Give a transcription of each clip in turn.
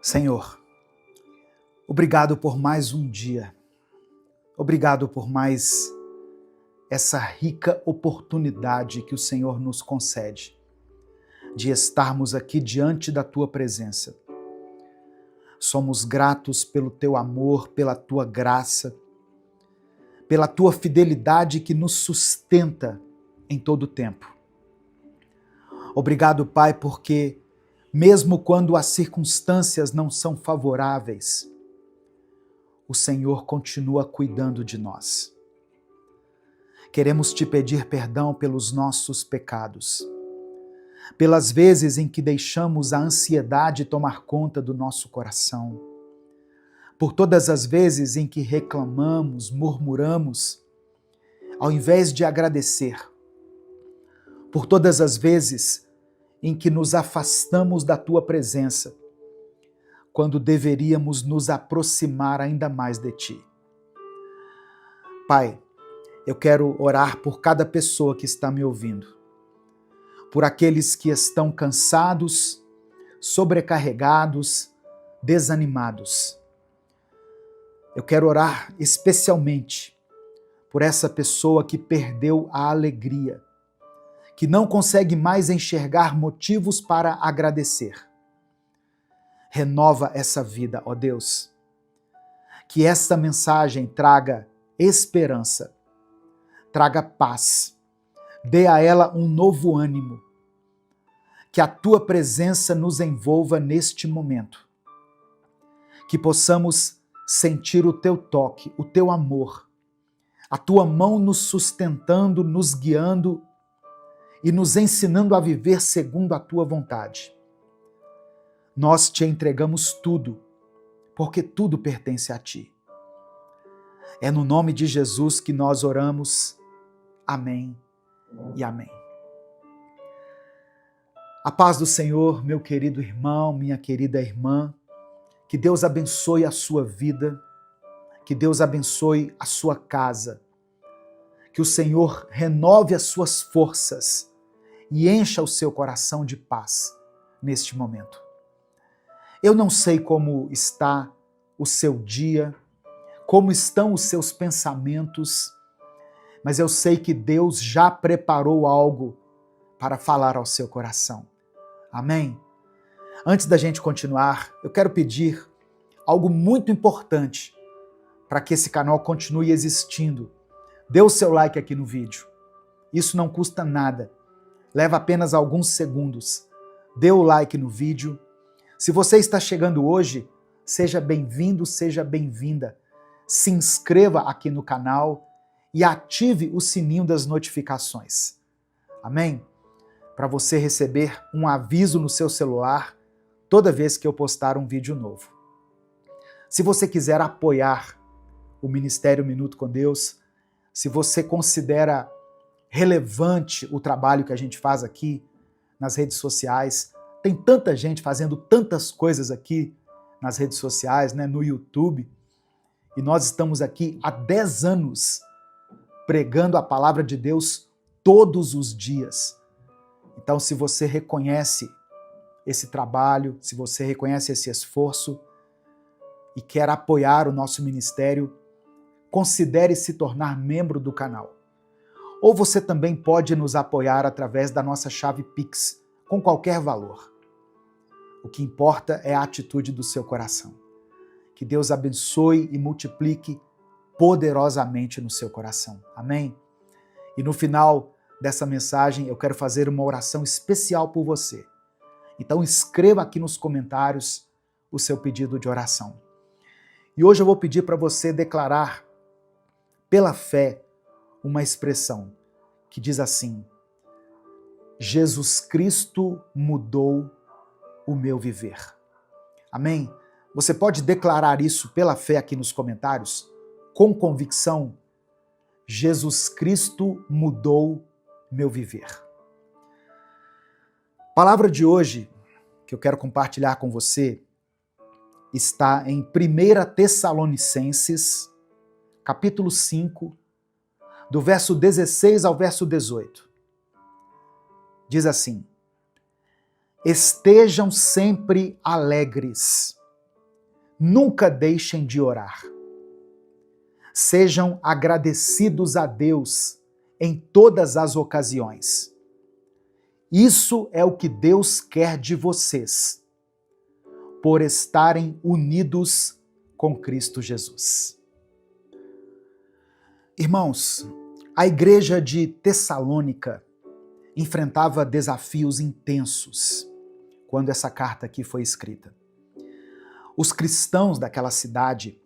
Senhor, obrigado por mais um dia. Obrigado por mais essa rica oportunidade que o Senhor nos concede de estarmos aqui diante da Tua presença. Somos gratos pelo Teu amor, pela Tua graça, pela Tua fidelidade que nos sustenta em todo o tempo. Obrigado, Pai, porque mesmo quando as circunstâncias não são favoráveis, o Senhor continua cuidando de nós. Queremos te pedir perdão pelos nossos pecados, pelas vezes em que deixamos a ansiedade tomar conta do nosso coração, por todas as vezes em que reclamamos, murmuramos, ao invés de agradecer, por todas as vezes em que nos afastamos da Tua presença, quando deveríamos nos aproximar ainda mais de Ti. Pai, eu quero orar por cada pessoa que está me ouvindo, por aqueles que estão cansados, sobrecarregados, desanimados. Eu quero orar especialmente por essa pessoa que perdeu a alegria, que não consegue mais enxergar motivos para agradecer. Renova essa vida, ó Deus. Que esta mensagem traga esperança, traga paz, dê a ela um novo ânimo. Que a Tua presença nos envolva neste momento. Que possamos sentir o Teu toque, o Teu amor, a Tua mão nos sustentando, nos guiando e nos ensinando a viver segundo a Tua vontade. Nós Te entregamos tudo, porque tudo pertence a Ti. É no nome de Jesus que nós oramos. Amém e amém. A paz do Senhor, meu querido irmão, minha querida irmã, que Deus abençoe a sua vida, que Deus abençoe a sua casa, que o Senhor renove as suas forças e encha o seu coração de paz neste momento. Eu não sei como está o seu dia, como estão os seus pensamentos, mas eu sei que Deus já preparou algo para falar ao seu coração. Amém? Antes da gente continuar, eu quero pedir algo muito importante para que esse canal continue existindo. Dê o seu like aqui no vídeo. Isso não custa nada. Leva apenas alguns segundos. Dê o like no vídeo. Se você está chegando hoje, seja bem-vindo, seja bem-vinda. Se inscreva aqui no canal e ative o sininho das notificações. Amém? Para você receber um aviso no seu celular toda vez que eu postar um vídeo novo. Se você quiser apoiar o Ministério Minuto com Deus, se você considera relevante o trabalho que a gente faz aqui nas redes sociais, tem tanta gente fazendo tantas coisas aqui nas redes sociais, né, no YouTube, e nós estamos aqui há 10 anos pregando a palavra de Deus todos os dias. Então, se você reconhece esse trabalho, se você reconhece esse esforço e quer apoiar o nosso ministério, considere se tornar membro do canal. Ou você também pode nos apoiar através da nossa chave Pix, com qualquer valor. O que importa é a atitude do seu coração. Que Deus abençoe e multiplique poderosamente no seu coração. Amém? E no final dessa mensagem, eu quero fazer uma oração especial por você. Então escreva aqui nos comentários o seu pedido de oração. E hoje eu vou pedir para você declarar pela fé uma expressão que diz assim: Jesus Cristo mudou o meu viver. Amém? Você pode declarar isso pela fé aqui nos comentários, com convicção. Jesus Cristo mudou meu viver. A palavra de hoje que eu quero compartilhar com você está em 1 Tessalonicenses, capítulo 5, do verso 16 ao verso 18. Diz assim: estejam sempre alegres, nunca deixem de orar. Sejam agradecidos a Deus em todas as ocasiões. Isso é o que Deus quer de vocês, por estarem unidos com Cristo Jesus. Irmãos, a igreja de Tessalônica enfrentava desafios intensos quando essa carta aqui foi escrita. Os cristãos daquela cidade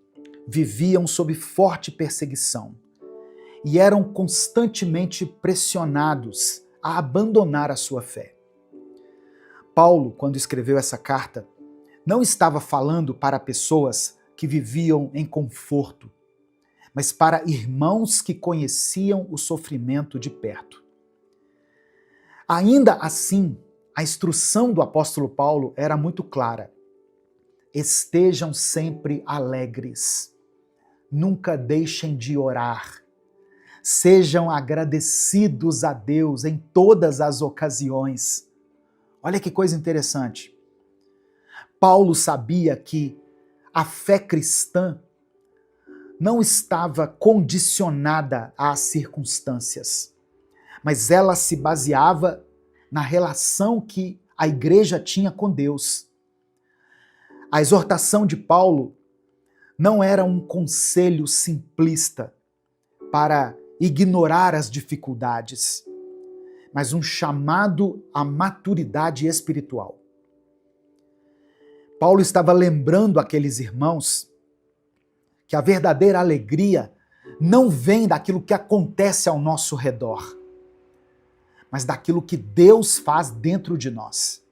viviam sob forte perseguição e eram constantemente pressionados a abandonar a sua fé. Paulo, quando escreveu essa carta, não estava falando para pessoas que viviam em conforto, mas para irmãos que conheciam o sofrimento de perto. Ainda assim, a instrução do apóstolo Paulo era muito clara. Estejam sempre alegres. Nunca deixem de orar. Sejam agradecidos a Deus em todas as ocasiões. Olha que coisa interessante. Paulo sabia que a fé cristã não estava condicionada às circunstâncias, mas ela se baseava na relação que a igreja tinha com Deus. A exortação de Paulo não era um conselho simplista para ignorar as dificuldades, mas um chamado à maturidade espiritual. Paulo estava lembrando aqueles irmãos que a verdadeira alegria não vem daquilo que acontece ao nosso redor, mas daquilo que Deus faz dentro de nós.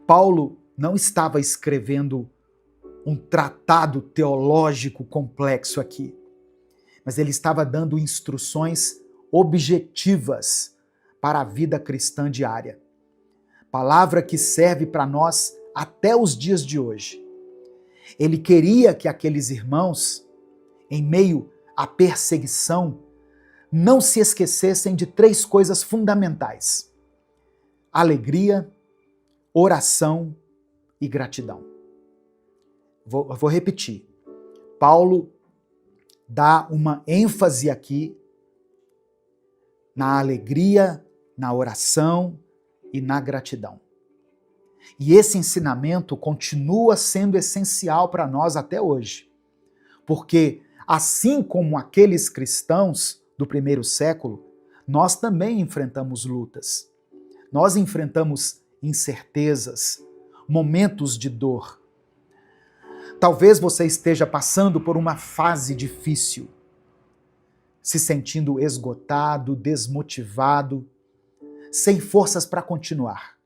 Paulo não estava escrevendo um tratado teológico complexo aqui, mas ele estava dando instruções objetivas para a vida cristã diária. Palavra que serve para nós até os dias de hoje. Ele queria que aqueles irmãos, em meio à perseguição, não se esquecessem de 3 coisas fundamentais: alegria, oração e gratidão. Vou repetir. Paulo dá uma ênfase aqui na alegria, na oração e na gratidão. E esse ensinamento continua sendo essencial para nós até hoje, porque assim como aqueles cristãos do primeiro século, nós também enfrentamos lutas. Nós enfrentamos incertezas, momentos de dor. Talvez você esteja passando por uma fase difícil, se sentindo esgotado, desmotivado, sem forças para continuar.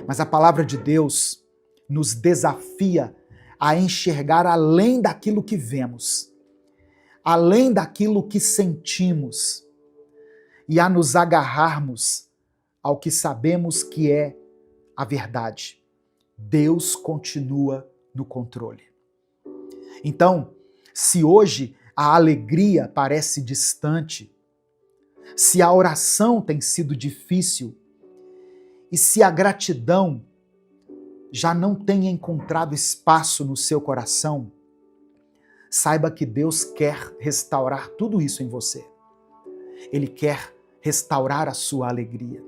Mas a palavra de Deus nos desafia a enxergar além daquilo que vemos, além daquilo que sentimos, e a nos agarrarmos ao que sabemos que é a verdade. Deus continua no controle. Então, se hoje a alegria parece distante, se a oração tem sido difícil, e se a gratidão já não tem encontrado espaço no seu coração, saiba que Deus quer restaurar tudo isso em você. Ele quer restaurar a sua alegria.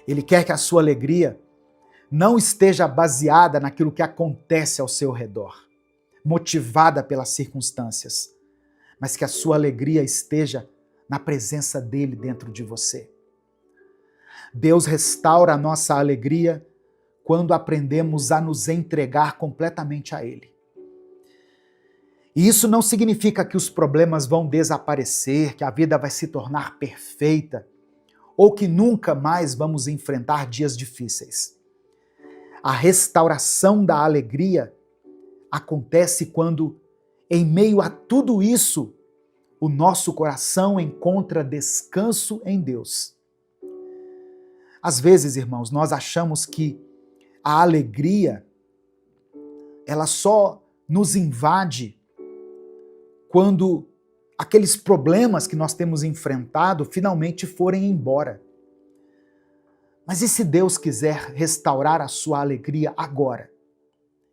Ele quer que a sua alegria não esteja baseada naquilo que acontece ao seu redor, motivada pelas circunstâncias, mas que a sua alegria esteja na presença dele dentro de você. Deus restaura a nossa alegria quando aprendemos a nos entregar completamente a Ele. E isso não significa que os problemas vão desaparecer, que a vida vai se tornar perfeita, ou que nunca mais vamos enfrentar dias difíceis. A restauração da alegria acontece quando, em meio a tudo isso, o nosso coração encontra descanso em Deus. Às vezes, irmãos, nós achamos que a alegria, ela só nos invade quando aqueles problemas que nós temos enfrentado finalmente forem embora. Mas e se Deus quiser restaurar a sua alegria agora?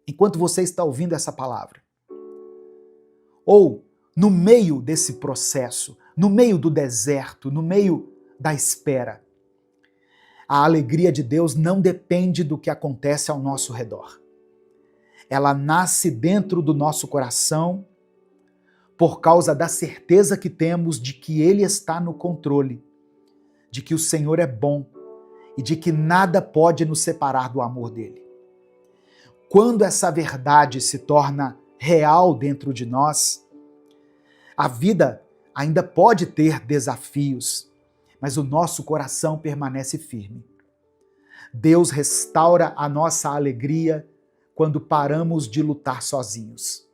enquanto você está ouvindo essa palavra, ou no meio desse processo, no meio do deserto, no meio da espera, a alegria de Deus não depende do que acontece ao nosso redor. Ela nasce dentro do nosso coração por causa da certeza que temos de que Ele está no controle, de que o Senhor é bom e de que nada pode nos separar do amor dele. Quando essa verdade se torna real dentro de nós, a vida ainda pode ter desafios, mas o nosso coração permanece firme. Deus restaura a nossa alegria quando paramos de lutar sozinhos.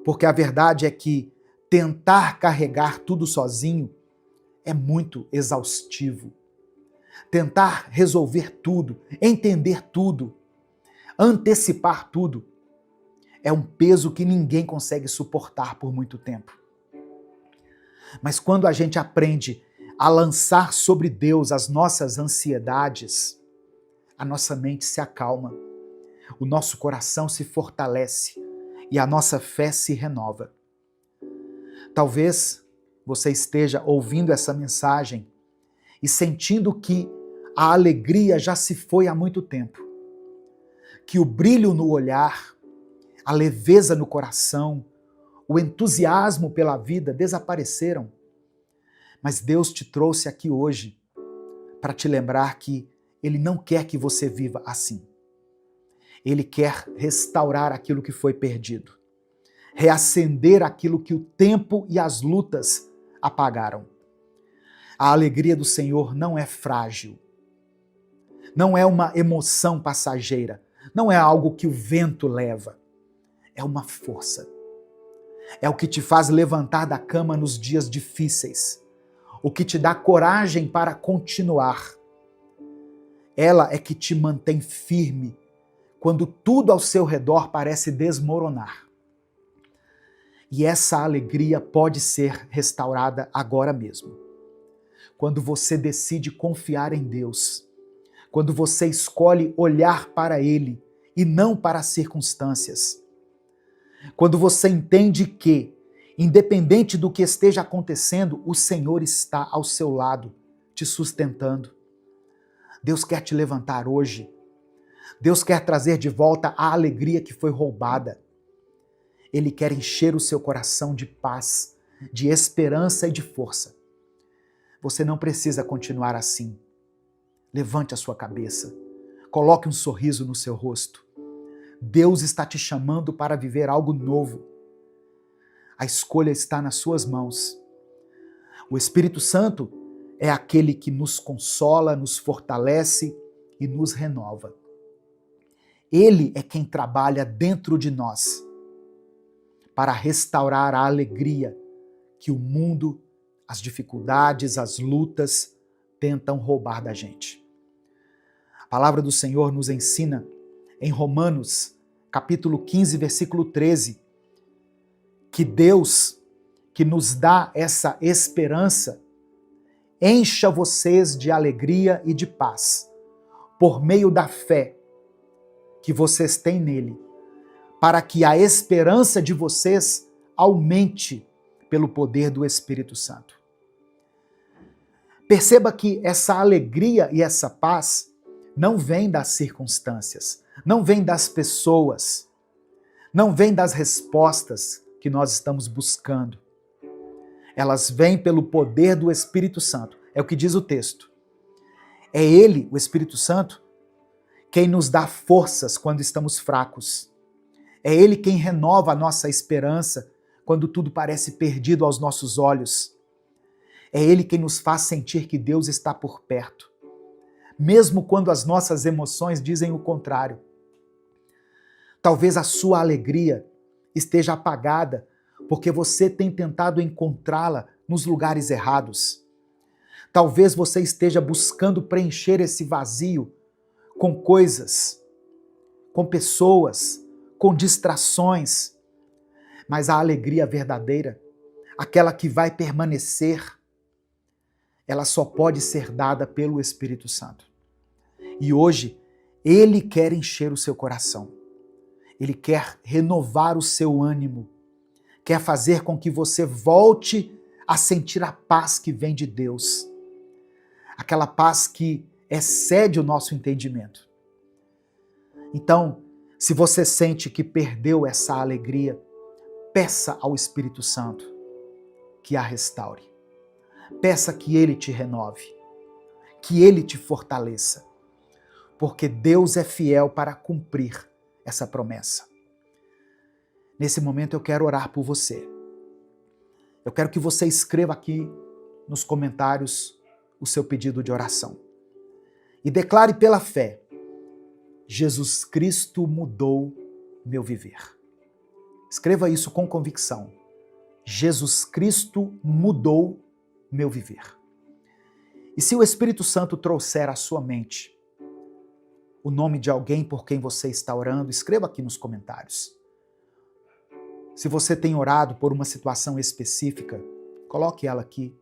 Porque a verdade é que tentar carregar tudo sozinho é muito exaustivo. Tentar resolver tudo, entender tudo, antecipar tudo, é um peso que ninguém consegue suportar por muito tempo. Mas quando a gente aprende a lançar sobre Deus as nossas ansiedades, a nossa mente se acalma, o nosso coração se fortalece e a nossa fé se renova. Talvez você esteja ouvindo essa mensagem e sentindo que a alegria já se foi há muito tempo, que o brilho no olhar, a leveza no coração, o entusiasmo pela vida desapareceram. Mas Deus te trouxe aqui hoje para te lembrar que Ele não quer que você viva assim. Ele quer restaurar aquilo que foi perdido, reacender aquilo que o tempo e as lutas apagaram. A alegria do Senhor não é frágil, não é uma emoção passageira, não é algo que o vento leva. É uma força. É o que te faz levantar da cama nos dias difíceis. O que te dá coragem para continuar. Ela é que te mantém firme quando tudo ao seu redor parece desmoronar. E essa alegria pode ser restaurada agora mesmo. Quando você decide confiar em Deus. Quando você escolhe olhar para Ele e não para as circunstâncias. Quando você entende que, independente do que esteja acontecendo, o Senhor está ao seu lado, te sustentando. Deus quer te levantar hoje. Deus quer trazer de volta a alegria que foi roubada. Ele quer encher o seu coração de paz, de esperança e de força. Você não precisa continuar assim. Levante a sua cabeça. Coloque um sorriso no seu rosto. Deus está te chamando para viver algo novo. A escolha está nas suas mãos. O Espírito Santo é aquele que nos consola, nos fortalece e nos renova. Ele é quem trabalha dentro de nós para restaurar a alegria que o mundo, as dificuldades, as lutas tentam roubar da gente. A palavra do Senhor nos ensina em Romanos, capítulo 15, versículo 13, que Deus, que nos dá essa esperança, encha vocês de alegria e de paz, por meio da fé que vocês têm nele, para que a esperança de vocês aumente pelo poder do Espírito Santo. Perceba que essa alegria e essa paz não vem das circunstâncias, não vem das pessoas, não vem das respostas que nós estamos buscando. Elas vêm pelo poder do Espírito Santo. É o que diz o texto. É Ele, o Espírito Santo, quem nos dá forças quando estamos fracos. É Ele quem renova a nossa esperança quando tudo parece perdido aos nossos olhos. É Ele quem nos faz sentir que Deus está por perto, mesmo quando as nossas emoções dizem o contrário. Talvez a sua alegria esteja apagada porque você tem tentado encontrá-la nos lugares errados. Talvez você esteja buscando preencher esse vazio com coisas, com pessoas, com distrações. Mas a alegria verdadeira, aquela que vai permanecer, ela só pode ser dada pelo Espírito Santo. E hoje, Ele quer encher o seu coração. Ele quer renovar o seu ânimo, quer fazer com que você volte a sentir a paz que vem de Deus, aquela paz que excede o nosso entendimento. Então, se você sente que perdeu essa alegria, peça ao Espírito Santo que a restaure. Peça que Ele te renove, que Ele te fortaleça, porque Deus é fiel para cumprir essa promessa. Nesse momento eu quero orar por você. Eu quero que você escreva aqui nos comentários o seu pedido de oração. E declare pela fé: Jesus Cristo mudou meu viver. Escreva isso com convicção. Jesus Cristo mudou meu viver. E se o Espírito Santo trouxer à sua mente o nome de alguém por quem você está orando, escreva aqui nos comentários. Se você tem orado por uma situação específica, coloque ela aqui.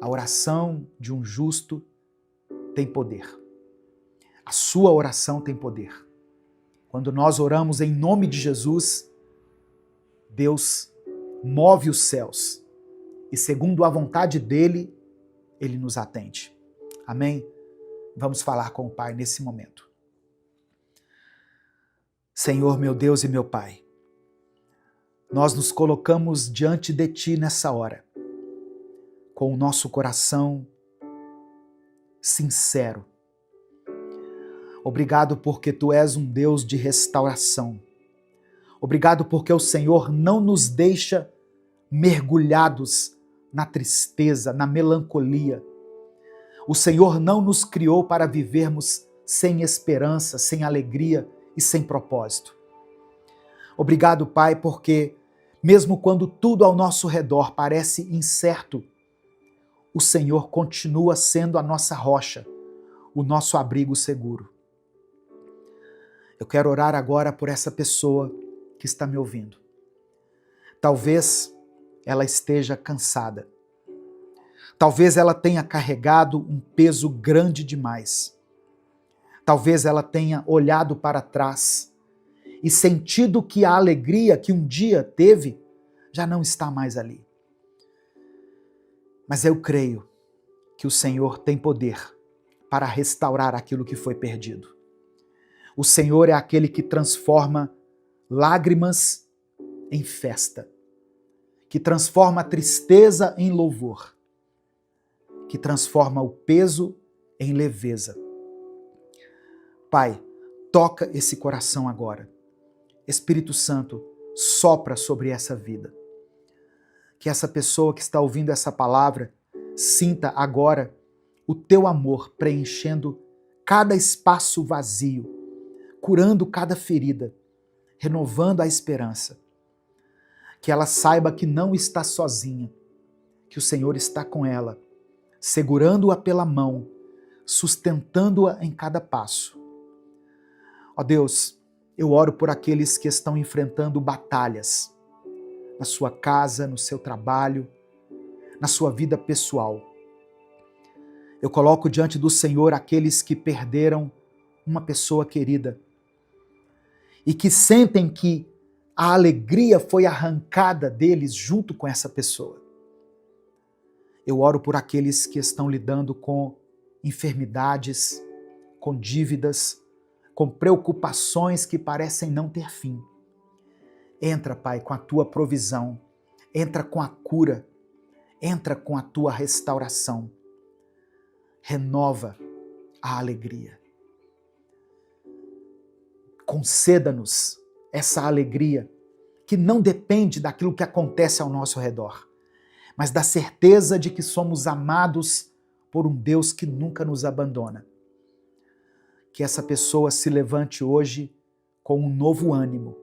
A oração de um justo tem poder. A sua oração tem poder. Quando nós oramos em nome de Jesus, Deus move os céus e, segundo a vontade dele, ele nos atende. Amém? Vamos falar com o Pai nesse momento. Senhor, meu Deus e meu Pai, nós nos colocamos diante de Ti nessa hora, com o nosso coração sincero. Obrigado porque Tu és um Deus de restauração. Obrigado porque o Senhor não nos deixa mergulhados na tristeza, na melancolia. O Senhor não nos criou para vivermos sem esperança, sem alegria e sem propósito. Obrigado, Pai, porque mesmo quando tudo ao nosso redor parece incerto, o Senhor continua sendo a nossa rocha, o nosso abrigo seguro. Eu quero orar agora por essa pessoa que está me ouvindo. Talvez ela esteja cansada. Talvez ela tenha carregado um peso grande demais. Talvez ela tenha olhado para trás e sentido que a alegria que um dia teve já não está mais ali. Mas eu creio que o Senhor tem poder para restaurar aquilo que foi perdido. O Senhor é aquele que transforma lágrimas em festa, que transforma a tristeza em louvor, que transforma o peso em leveza. Pai, toca esse coração agora. Espírito Santo, sopra sobre essa vida. Que essa pessoa que está ouvindo essa palavra sinta agora o Teu amor preenchendo cada espaço vazio, curando cada ferida, renovando a esperança. Que ela saiba que não está sozinha, que o Senhor está com ela, segurando-a pela mão, sustentando-a em cada passo. Ó Deus, eu oro por aqueles que estão enfrentando batalhas na sua casa, no seu trabalho, na sua vida pessoal. Eu coloco diante do Senhor aqueles que perderam uma pessoa querida e que sentem que a alegria foi arrancada deles junto com essa pessoa. Eu oro por aqueles que estão lidando com enfermidades, com dívidas, com preocupações que parecem não ter fim. Entra, Pai, com a Tua provisão, entra com a cura, entra com a Tua restauração. Renova a alegria. Conceda-nos essa alegria que não depende daquilo que acontece ao nosso redor, mas da certeza de que somos amados por um Deus que nunca nos abandona. Que essa pessoa se levante hoje com um novo ânimo,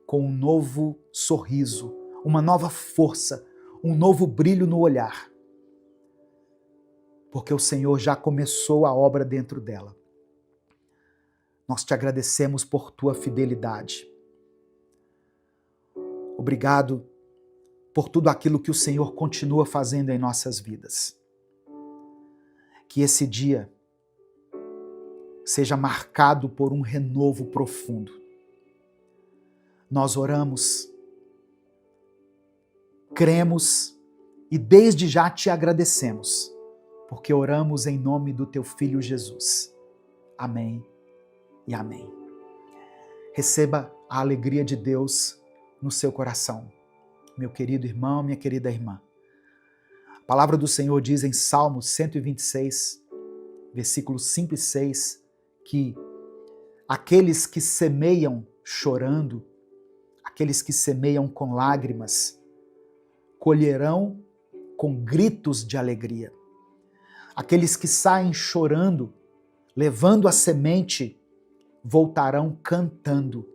com um novo sorriso, uma nova força, um novo brilho no olhar. Porque o Senhor já começou a obra dentro dela. Nós te agradecemos por Tua fidelidade. Obrigado por tudo aquilo que o Senhor continua fazendo em nossas vidas. Que esse dia seja marcado por um renovo profundo. nós oramos, cremos e desde já te agradecemos, porque oramos em nome do teu Filho Jesus. Amém e amém. Receba a alegria de Deus no seu coração, meu querido irmão, minha querida irmã. A palavra do Senhor diz em Salmos 126, versículos 5 e 6, que aqueles que semeiam chorando, aqueles que semeiam com lágrimas, colherão com gritos de alegria. Aqueles que saem chorando, levando a semente, voltarão cantando,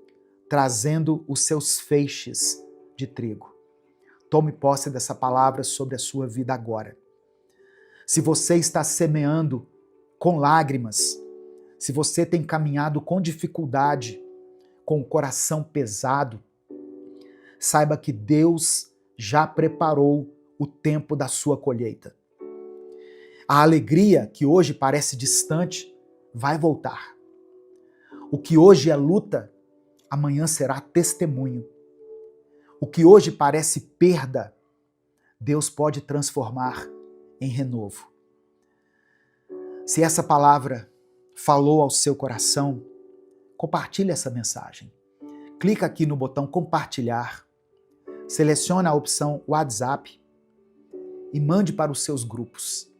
trazendo os seus feixes de trigo. Tome posse dessa palavra sobre a sua vida agora. Se você está semeando com lágrimas, se você tem caminhado com dificuldade, com o coração pesado, saiba que Deus já preparou o tempo da sua colheita. A alegria que hoje parece distante vai voltar. O que hoje é luta, amanhã será testemunho. O que hoje parece perda, Deus pode transformar em renovo. Se essa palavra falou ao seu coração, compartilhe essa mensagem. Clica aqui no botão compartilhar, seleciona a opção WhatsApp e mande para os seus grupos.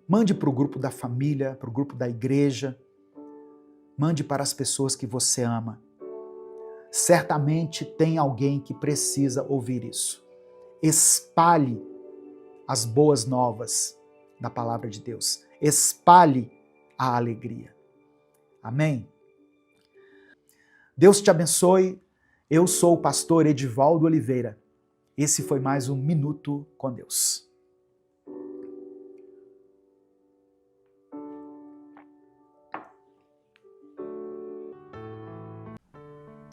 Mande para o grupo da família, para o grupo da igreja. Mande para as pessoas que você ama. Certamente tem alguém que precisa ouvir isso. Espalhe as boas novas da palavra de Deus. Espalhe a alegria. Amém? Deus te abençoe. Eu sou o pastor Edivaldo Oliveira. Esse foi mais um Minuto com Deus.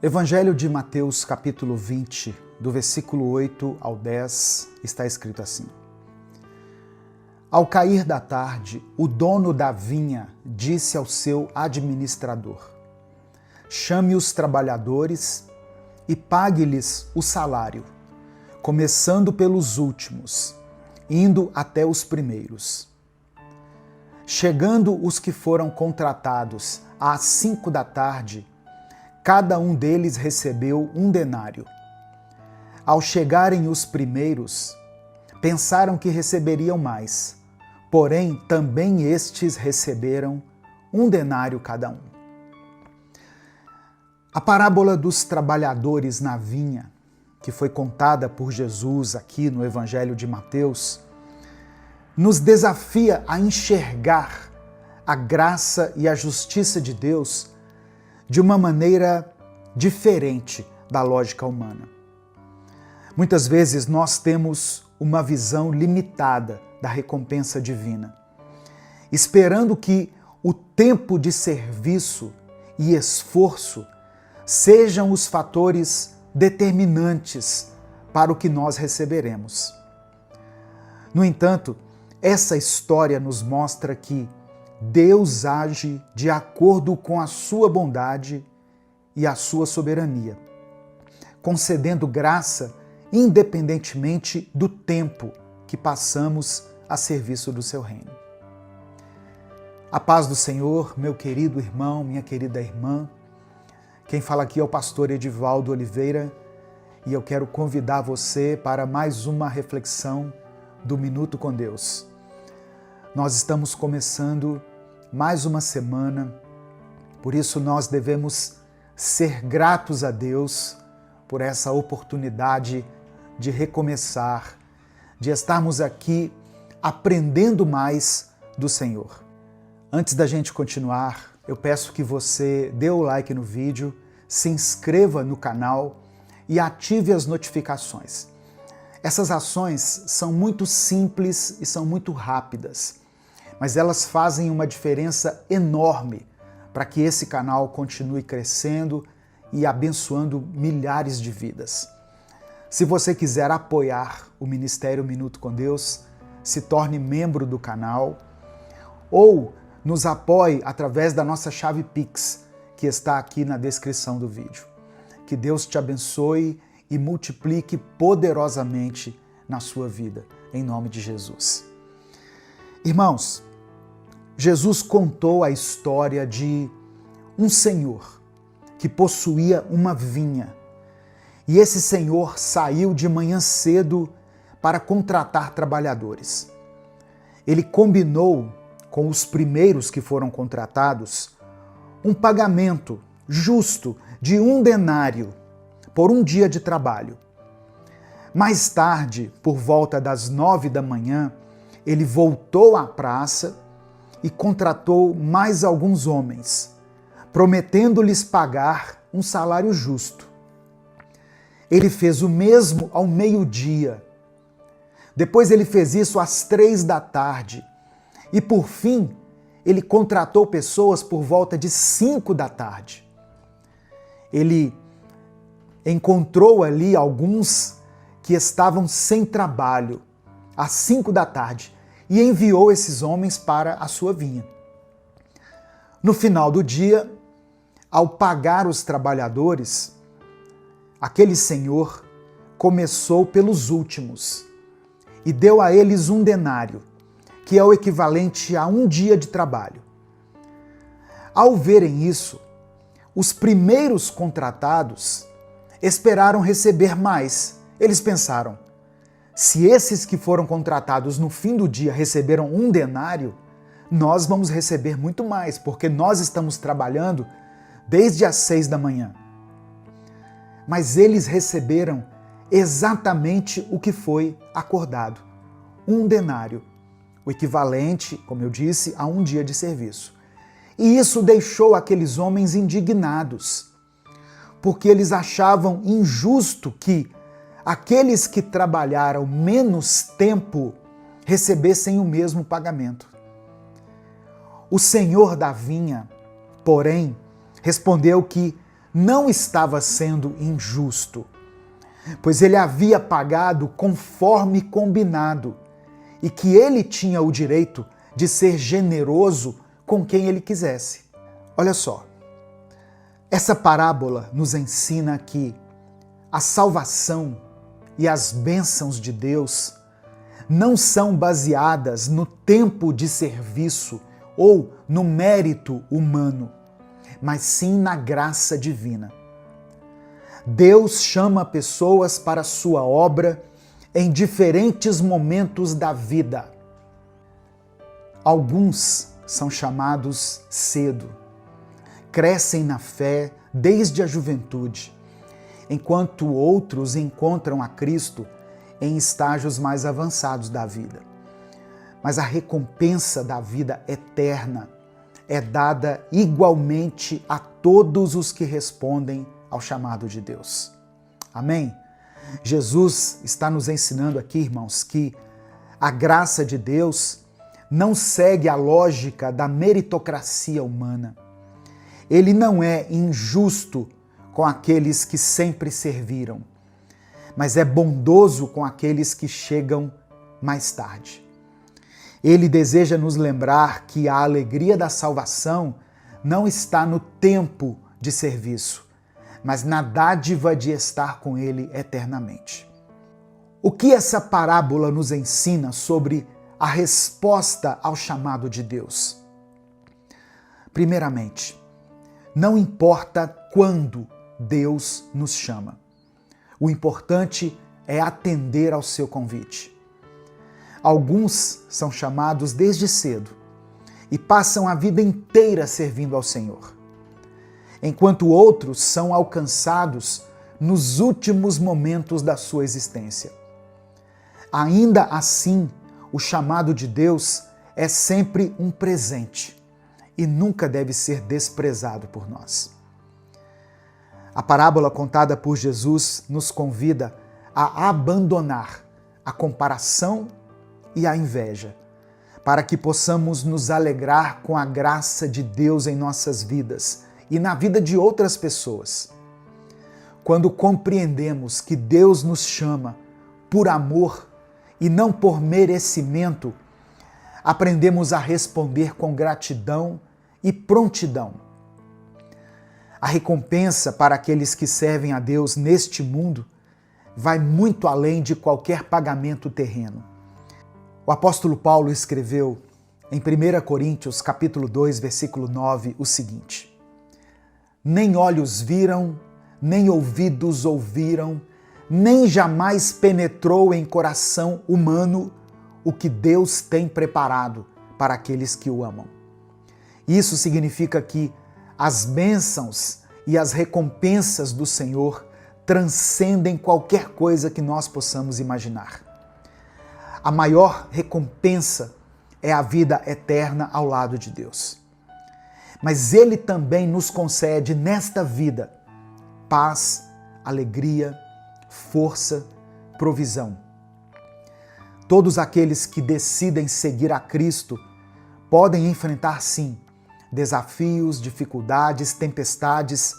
Evangelho de Mateus, capítulo 20, do versículo 8 ao 10, está escrito assim. Ao cair da tarde, o dono da vinha disse ao seu administrador: chame os trabalhadores e pague-lhes o salário, começando pelos últimos, indo até os primeiros. Chegando os que foram contratados às 5 da tarde, cada um deles recebeu 1 denário. Ao chegarem os primeiros, pensaram que receberiam mais, porém também estes receberam 1 denário cada um. A parábola dos trabalhadores na vinha, que foi contada por Jesus aqui no Evangelho de Mateus, nos desafia a enxergar a graça e a justiça de Deus de uma maneira diferente da lógica humana. Muitas vezes nós temos uma visão limitada da recompensa divina, esperando que o tempo de serviço e esforço sejam os fatores determinantes para o que nós receberemos. No entanto, essa história nos mostra que Deus age de acordo com a sua bondade e a sua soberania, concedendo graça independentemente do tempo que passamos a serviço do seu reino. A paz do Senhor, meu querido irmão, minha querida irmã. Quem fala aqui é o pastor Edivaldo Oliveira e eu quero convidar você para mais uma reflexão do Minuto com Deus. Nós estamos começando mais uma semana, por isso nós devemos ser gratos a Deus por essa oportunidade de recomeçar, de estarmos aqui aprendendo mais do Senhor. Antes da gente continuar, eu peço que você dê o like no vídeo, se inscreva no canal e ative as notificações. Essas ações são muito simples e são muito rápidas, mas elas fazem uma diferença enorme para que esse canal continue crescendo e abençoando milhares de vidas. Se você quiser apoiar o Ministério Minuto com Deus, se torne membro do canal ou nos apoie através da nossa chave Pix, que está aqui na descrição do vídeo. que Deus te abençoe e multiplique poderosamente na sua vida, em nome de Jesus. Irmãos, Jesus contou a história de um senhor que possuía uma vinha. E esse senhor saiu de manhã cedo para contratar trabalhadores. Ele combinou com os primeiros que foram contratados um pagamento justo de 1 denário por um dia de trabalho. Mais tarde, por volta das 9 da manhã, ele voltou à praça e contratou mais alguns homens, prometendo-lhes pagar um salário justo. Ele fez o mesmo ao meio-dia. Depois ele fez isso às 3 da tarde. E por fim, ele contratou pessoas por volta de 5 da tarde. Ele encontrou ali alguns que estavam sem trabalho às 5 da tarde e enviou esses homens para a sua vinha. No final do dia, ao pagar os trabalhadores, aquele senhor começou pelos últimos e deu a eles 1 denário, que é o equivalente a um dia de trabalho. Ao verem isso, os primeiros contratados esperaram receber mais. Eles pensaram, se esses que foram contratados no fim do dia receberam 1 denário, nós vamos receber muito mais, porque nós estamos trabalhando desde as 6 da manhã. Mas eles receberam exatamente o que foi acordado, 1 denário, o equivalente, como eu disse, a um dia de serviço. E isso deixou aqueles homens indignados, porque eles achavam injusto que aqueles que trabalharam menos tempo recebessem o mesmo pagamento. O senhor da vinha, porém, respondeu que não estava sendo injusto, pois ele havia pagado conforme combinado e que ele tinha o direito de ser generoso com quem ele quisesse. Olha só, essa parábola nos ensina que a salvação e as bênçãos de Deus não são baseadas no tempo de serviço ou no mérito humano, mas sim na graça divina. Deus chama pessoas para a sua obra em diferentes momentos da vida. Alguns são chamados cedo, crescem na fé desde a juventude, enquanto outros encontram a Cristo em estágios mais avançados da vida. Mas a recompensa da vida eterna é dada igualmente a todos os que respondem ao chamado de Deus. Amém? Jesus está nos ensinando aqui, irmãos, que a graça de Deus não segue a lógica da meritocracia humana. Ele não é injusto com aqueles que sempre serviram, mas é bondoso com aqueles que chegam mais tarde. Ele deseja nos lembrar que a alegria da salvação não está no tempo de serviço, mas na dádiva de estar com Ele eternamente. O que essa parábola nos ensina sobre a resposta ao chamado de Deus? Primeiramente, não importa quando Deus nos chama. O importante é atender ao seu convite. Alguns são chamados desde cedo e passam a vida inteira servindo ao Senhor, enquanto outros são alcançados nos últimos momentos da sua existência. Ainda assim, o chamado de Deus é sempre um presente e nunca deve ser desprezado por nós. A parábola contada por Jesus nos convida a abandonar a comparação e a inveja, para que possamos nos alegrar com a graça de Deus em nossas vidas e na vida de outras pessoas. Quando compreendemos que Deus nos chama por amor e não por merecimento, aprendemos a responder com gratidão e prontidão. A recompensa para aqueles que servem a Deus neste mundo vai muito além de qualquer pagamento terreno. O apóstolo Paulo escreveu em 1 Coríntios, capítulo 2, versículo 9, o seguinte: nem olhos viram, nem ouvidos ouviram, nem jamais penetrou em coração humano o que Deus tem preparado para aqueles que o amam. Isso significa que as bênçãos e as recompensas do Senhor transcendem qualquer coisa que nós possamos imaginar. A maior recompensa é a vida eterna ao lado de Deus. Mas Ele também nos concede nesta vida paz, alegria, força, provisão. Todos aqueles que decidem seguir a Cristo podem enfrentar, sim, desafios, dificuldades, tempestades,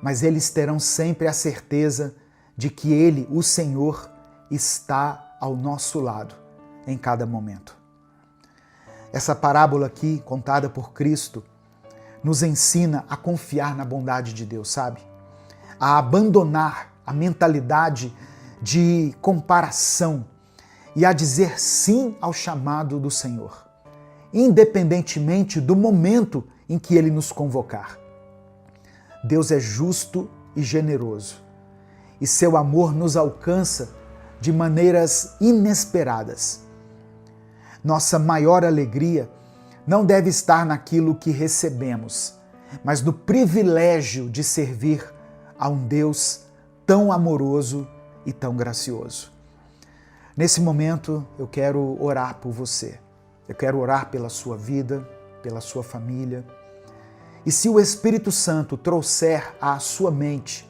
mas eles terão sempre a certeza de que Ele, o Senhor, está ao nosso lado em cada momento. Essa parábola aqui, contada por Cristo, nos ensina a confiar na bondade de Deus, sabe? A abandonar a mentalidade de comparação e a dizer sim ao chamado do Senhor, independentemente do momento em que Ele nos convocar. Deus é justo e generoso, e seu amor nos alcança de maneiras inesperadas. Nossa maior alegria não deve estar naquilo que recebemos, mas no privilégio de servir a um Deus tão amoroso e tão gracioso. Nesse momento, eu quero orar por você. Eu quero orar pela sua vida, pela sua família. E se o Espírito Santo trouxer à sua mente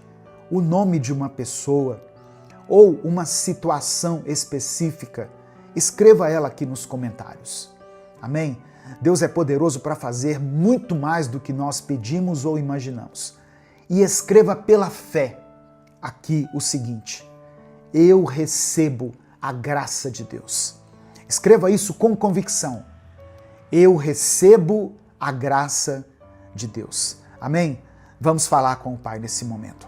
o nome de uma pessoa ou uma situação específica, escreva ela aqui nos comentários. Amém? Deus é poderoso para fazer muito mais do que nós pedimos ou imaginamos. E escreva pela fé aqui o seguinte: eu recebo a graça de Deus. Escreva isso com convicção. Eu recebo a graça de Deus. Amém? Vamos falar com o Pai nesse momento.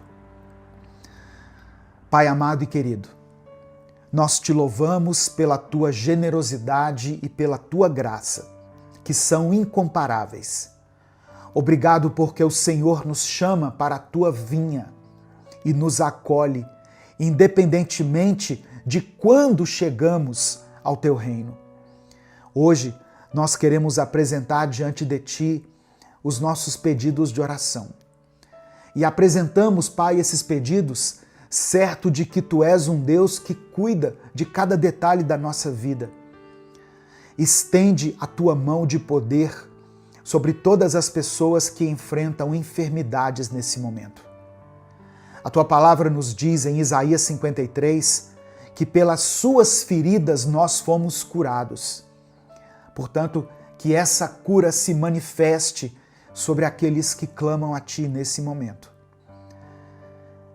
Pai amado e querido, nós te louvamos pela tua generosidade e pela tua graça, que são incomparáveis. Obrigado porque o Senhor nos chama para a tua vinha e nos acolhe, independentemente de quando chegamos ao teu reino. Hoje, nós queremos apresentar diante de ti os nossos pedidos de oração. E apresentamos, Pai, esses pedidos, certo de que tu és um Deus que cuida de cada detalhe da nossa vida. Estende a tua mão de poder sobre todas as pessoas que enfrentam enfermidades nesse momento. A tua palavra nos diz em Isaías 53 que pelas suas feridas nós fomos curados. Portanto, que essa cura se manifeste sobre aqueles que clamam a ti nesse momento.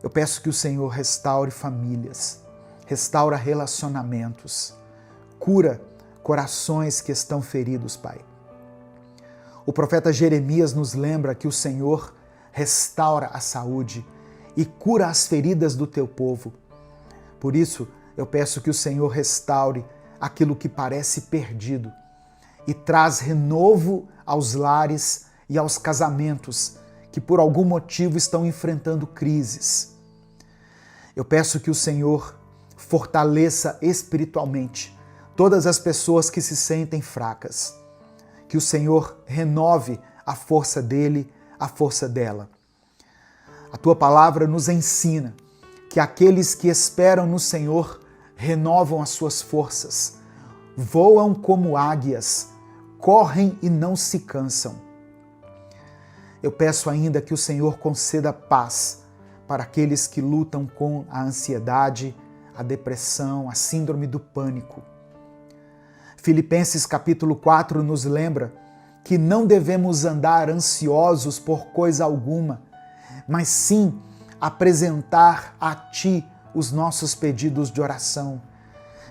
Eu peço que o Senhor restaure famílias, restaura relacionamentos, cura corações que estão feridos, Pai. O profeta Jeremias nos lembra que o Senhor restaura a saúde e cura as feridas do teu povo. Por isso, eu peço que o Senhor restaure aquilo que parece perdido e traz renovo aos lares e aos casamentos que por algum motivo estão enfrentando crises. Eu peço que o Senhor fortaleça espiritualmente todas as pessoas que se sentem fracas. Que o Senhor renove a força dele, a força dela. A tua palavra nos ensina que aqueles que esperam no Senhor renovam as suas forças, voam como águias, correm e não se cansam. Eu peço ainda que o Senhor conceda paz para aqueles que lutam com a ansiedade, a depressão, a síndrome do pânico. Filipenses capítulo 4 nos lembra que não devemos andar ansiosos por coisa alguma, mas sim apresentar a Ti os nossos pedidos de oração,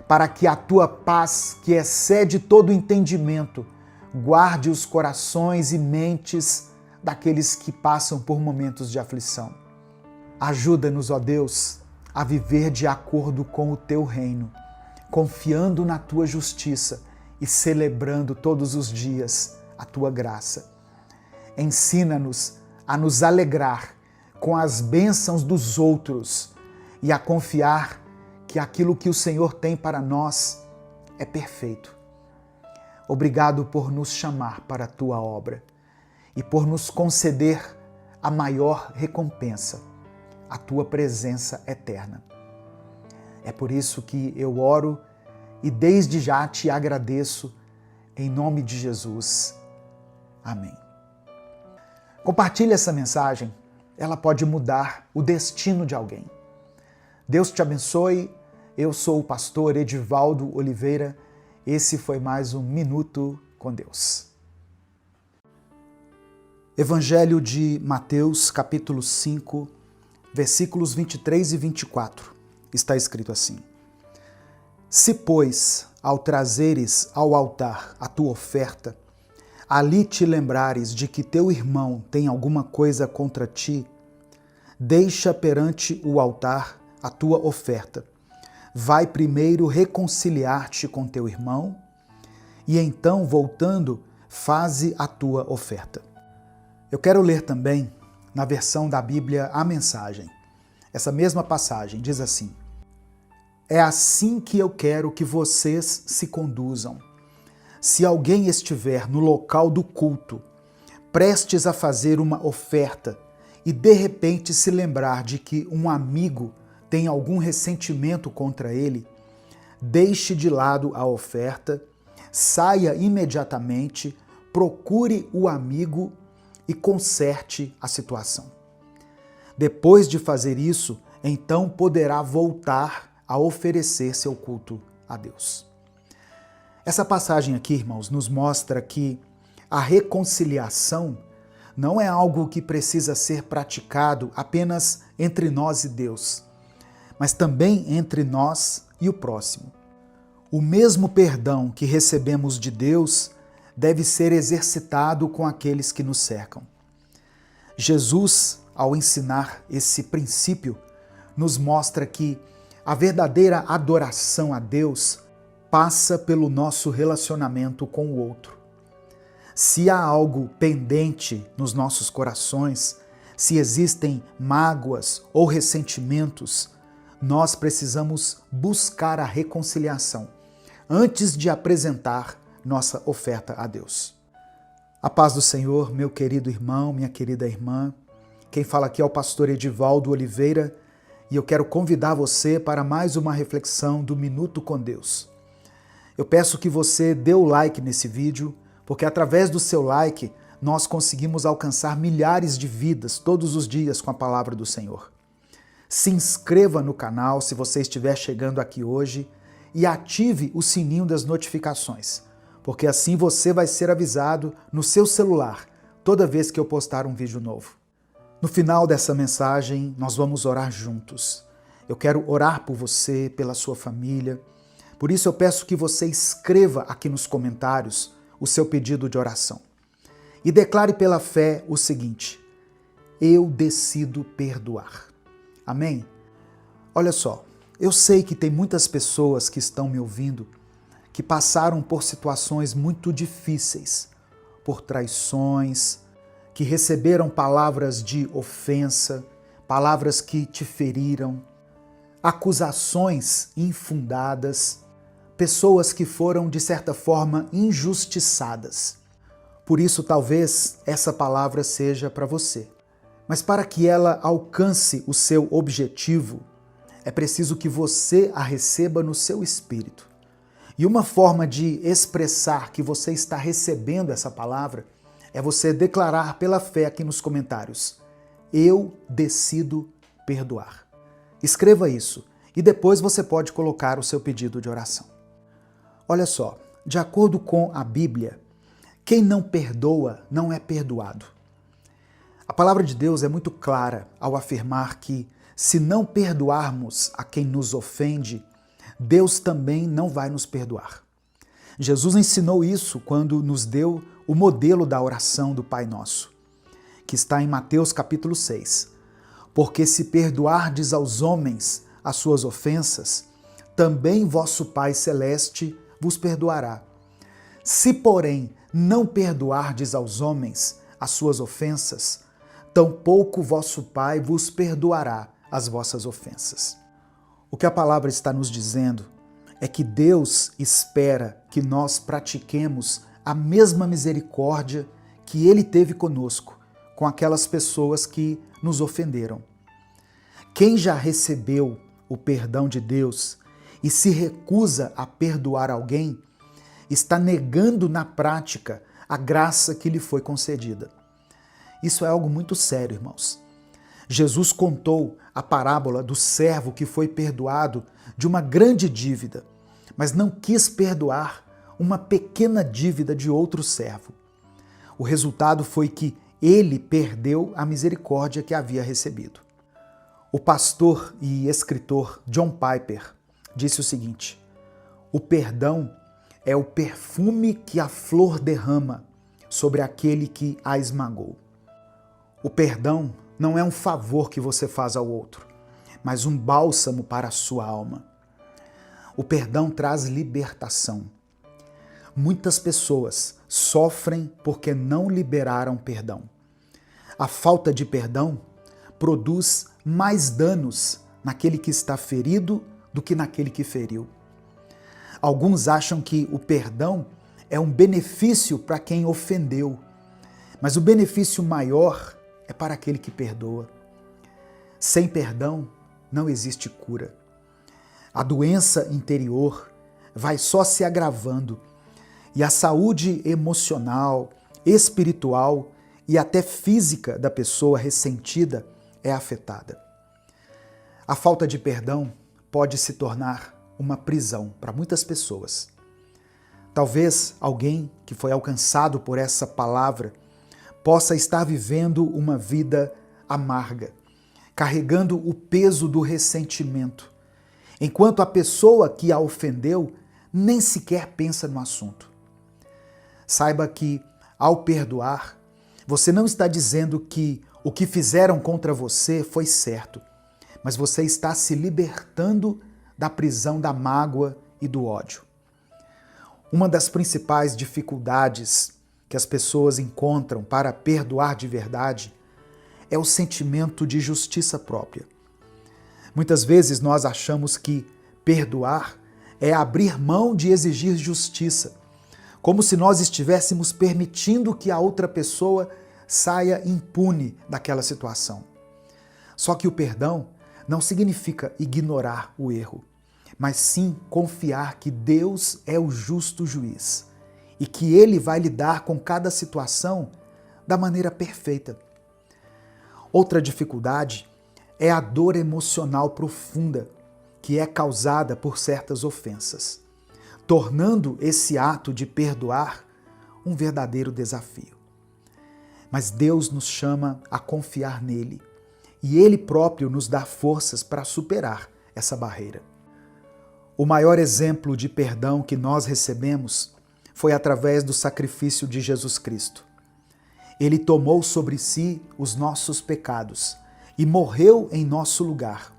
para que a Tua paz, que excede todo entendimento, guarde os corações e mentes daqueles que passam por momentos de aflição. Ajuda-nos, ó Deus, a viver de acordo com o teu reino, confiando na tua justiça e celebrando todos os dias a tua graça. Ensina-nos a nos alegrar com as bênçãos dos outros e a confiar que aquilo que o Senhor tem para nós é perfeito. Obrigado por nos chamar para a tua obra e por nos conceder a maior recompensa, a tua presença eterna. É por isso que eu oro e desde já te agradeço, em nome de Jesus. Amém. Compartilhe essa mensagem, ela pode mudar o destino de alguém. Deus te abençoe, eu sou o pastor Edivaldo Oliveira, esse foi mais um Minuto com Deus. Evangelho de Mateus, capítulo 5, versículos 23 e 24, está escrito assim: Se, pois, ao trazeres ao altar a tua oferta, ali te lembrares de que teu irmão tem alguma coisa contra ti, deixa perante o altar a tua oferta. Vai primeiro reconciliar-te com teu irmão, e então, voltando, faze a tua oferta. Eu quero ler também na versão da Bíblia a Mensagem. Essa mesma passagem diz assim: É assim que eu quero que vocês se conduzam. Se alguém estiver no local do culto, prestes a fazer uma oferta, e de repente se lembrar de que um amigo tem algum ressentimento contra ele, deixe de lado a oferta, saia imediatamente, procure o amigo e conserte a situação. Depois de fazer isso, então poderá voltar a oferecer seu culto a Deus. Essa passagem aqui, irmãos, nos mostra que a reconciliação não é algo que precisa ser praticado apenas entre nós e Deus, mas também entre nós e o próximo. O mesmo perdão que recebemos de Deus deve ser exercitado com aqueles que nos cercam. Jesus, ao ensinar esse princípio, nos mostra que a verdadeira adoração a Deus passa pelo nosso relacionamento com o outro. Se há algo pendente nos nossos corações, se existem mágoas ou ressentimentos, nós precisamos buscar a reconciliação antes de apresentar nossa oferta a Deus. A paz do Senhor, meu querido irmão, minha querida irmã. Quem fala aqui é o pastor Edivaldo Oliveira e eu quero convidar você para mais uma reflexão do Minuto com Deus. Eu peço que você dê o like nesse vídeo, porque através do seu like nós conseguimos alcançar milhares de vidas todos os dias com a palavra do Senhor. Se inscreva no canal se você estiver chegando aqui hoje e ative o sininho das notificações, porque assim você vai ser avisado no seu celular toda vez que eu postar um vídeo novo. No final dessa mensagem, nós vamos orar juntos. Eu quero orar por você, pela sua família. Por isso eu peço que você escreva aqui nos comentários o seu pedido de oração. E declare pela fé o seguinte: eu decido perdoar. Amém? Olha só, eu sei que tem muitas pessoas que estão me ouvindo que passaram por situações muito difíceis, por traições, que receberam palavras de ofensa, palavras que te feriram, acusações infundadas, pessoas que foram, de certa forma, injustiçadas. Por isso, talvez essa palavra seja para você. Mas para que ela alcance o seu objetivo, é preciso que você a receba no seu espírito. E uma forma de expressar que você está recebendo essa palavra é você declarar pela fé aqui nos comentários: eu decido perdoar. Escreva isso e depois você pode colocar o seu pedido de oração. Olha só, de acordo com a Bíblia, quem não perdoa não é perdoado. A palavra de Deus é muito clara ao afirmar que, se não perdoarmos a quem nos ofende, Deus também não vai nos perdoar. Jesus ensinou isso quando nos deu o modelo da oração do Pai Nosso. que está em Mateus capítulo 6. Porque se perdoardes aos homens as suas ofensas, também vosso Pai Celeste vos perdoará. Se, porém, não perdoardes aos homens as suas ofensas, tampouco vosso Pai vos perdoará as vossas ofensas. O que a palavra está nos dizendo é que Deus espera que nós pratiquemos a mesma misericórdia que Ele teve conosco, com aquelas pessoas que nos ofenderam. Quem já recebeu o perdão de Deus e se recusa a perdoar alguém, está negando na prática a graça que lhe foi concedida. Isso é algo muito sério, irmãos. Jesus contou a parábola do servo que foi perdoado de uma grande dívida, mas não quis perdoar uma pequena dívida de outro servo. O resultado foi que ele perdeu a misericórdia que havia recebido. O pastor e escritor John Piper disse o seguinte: o perdão é o perfume que a flor derrama sobre aquele que a esmagou. O perdão não é um favor que você faz ao outro, mas um bálsamo para a sua alma. O perdão traz libertação. Muitas pessoas sofrem porque não liberaram perdão. A falta de perdão produz mais danos naquele que está ferido do que naquele que feriu. Alguns acham que o perdão é um benefício para quem ofendeu, mas o benefício maior é para aquele que perdoa. Sem perdão não existe cura. A doença interior vai só se agravando e a saúde emocional, espiritual e até física da pessoa ressentida é afetada. A falta de perdão pode se tornar uma prisão para muitas pessoas. Talvez alguém que foi alcançado por essa palavra possa estar vivendo uma vida amarga, carregando o peso do ressentimento, enquanto a pessoa que a ofendeu nem sequer pensa no assunto. Saiba que, ao perdoar, você não está dizendo que o que fizeram contra você foi certo, mas você está se libertando da prisão da mágoa e do ódio. Uma das principais dificuldades que as pessoas encontram para perdoar de verdade é o sentimento de justiça própria. Muitas vezes nós achamos que perdoar é abrir mão de exigir justiça, como se nós estivéssemos permitindo que a outra pessoa saia impune daquela situação. Só que o perdão não significa ignorar o erro, mas sim confiar que Deus é o justo juiz e que Ele vai lidar com cada situação da maneira perfeita. Outra dificuldade é a dor emocional profunda que é causada por certas ofensas, tornando esse ato de perdoar um verdadeiro desafio. Mas Deus nos chama a confiar nele e Ele próprio nos dá forças para superar essa barreira. O maior exemplo de perdão que nós recebemos foi através do sacrifício de Jesus Cristo. Ele tomou sobre si os nossos pecados e morreu em nosso lugar,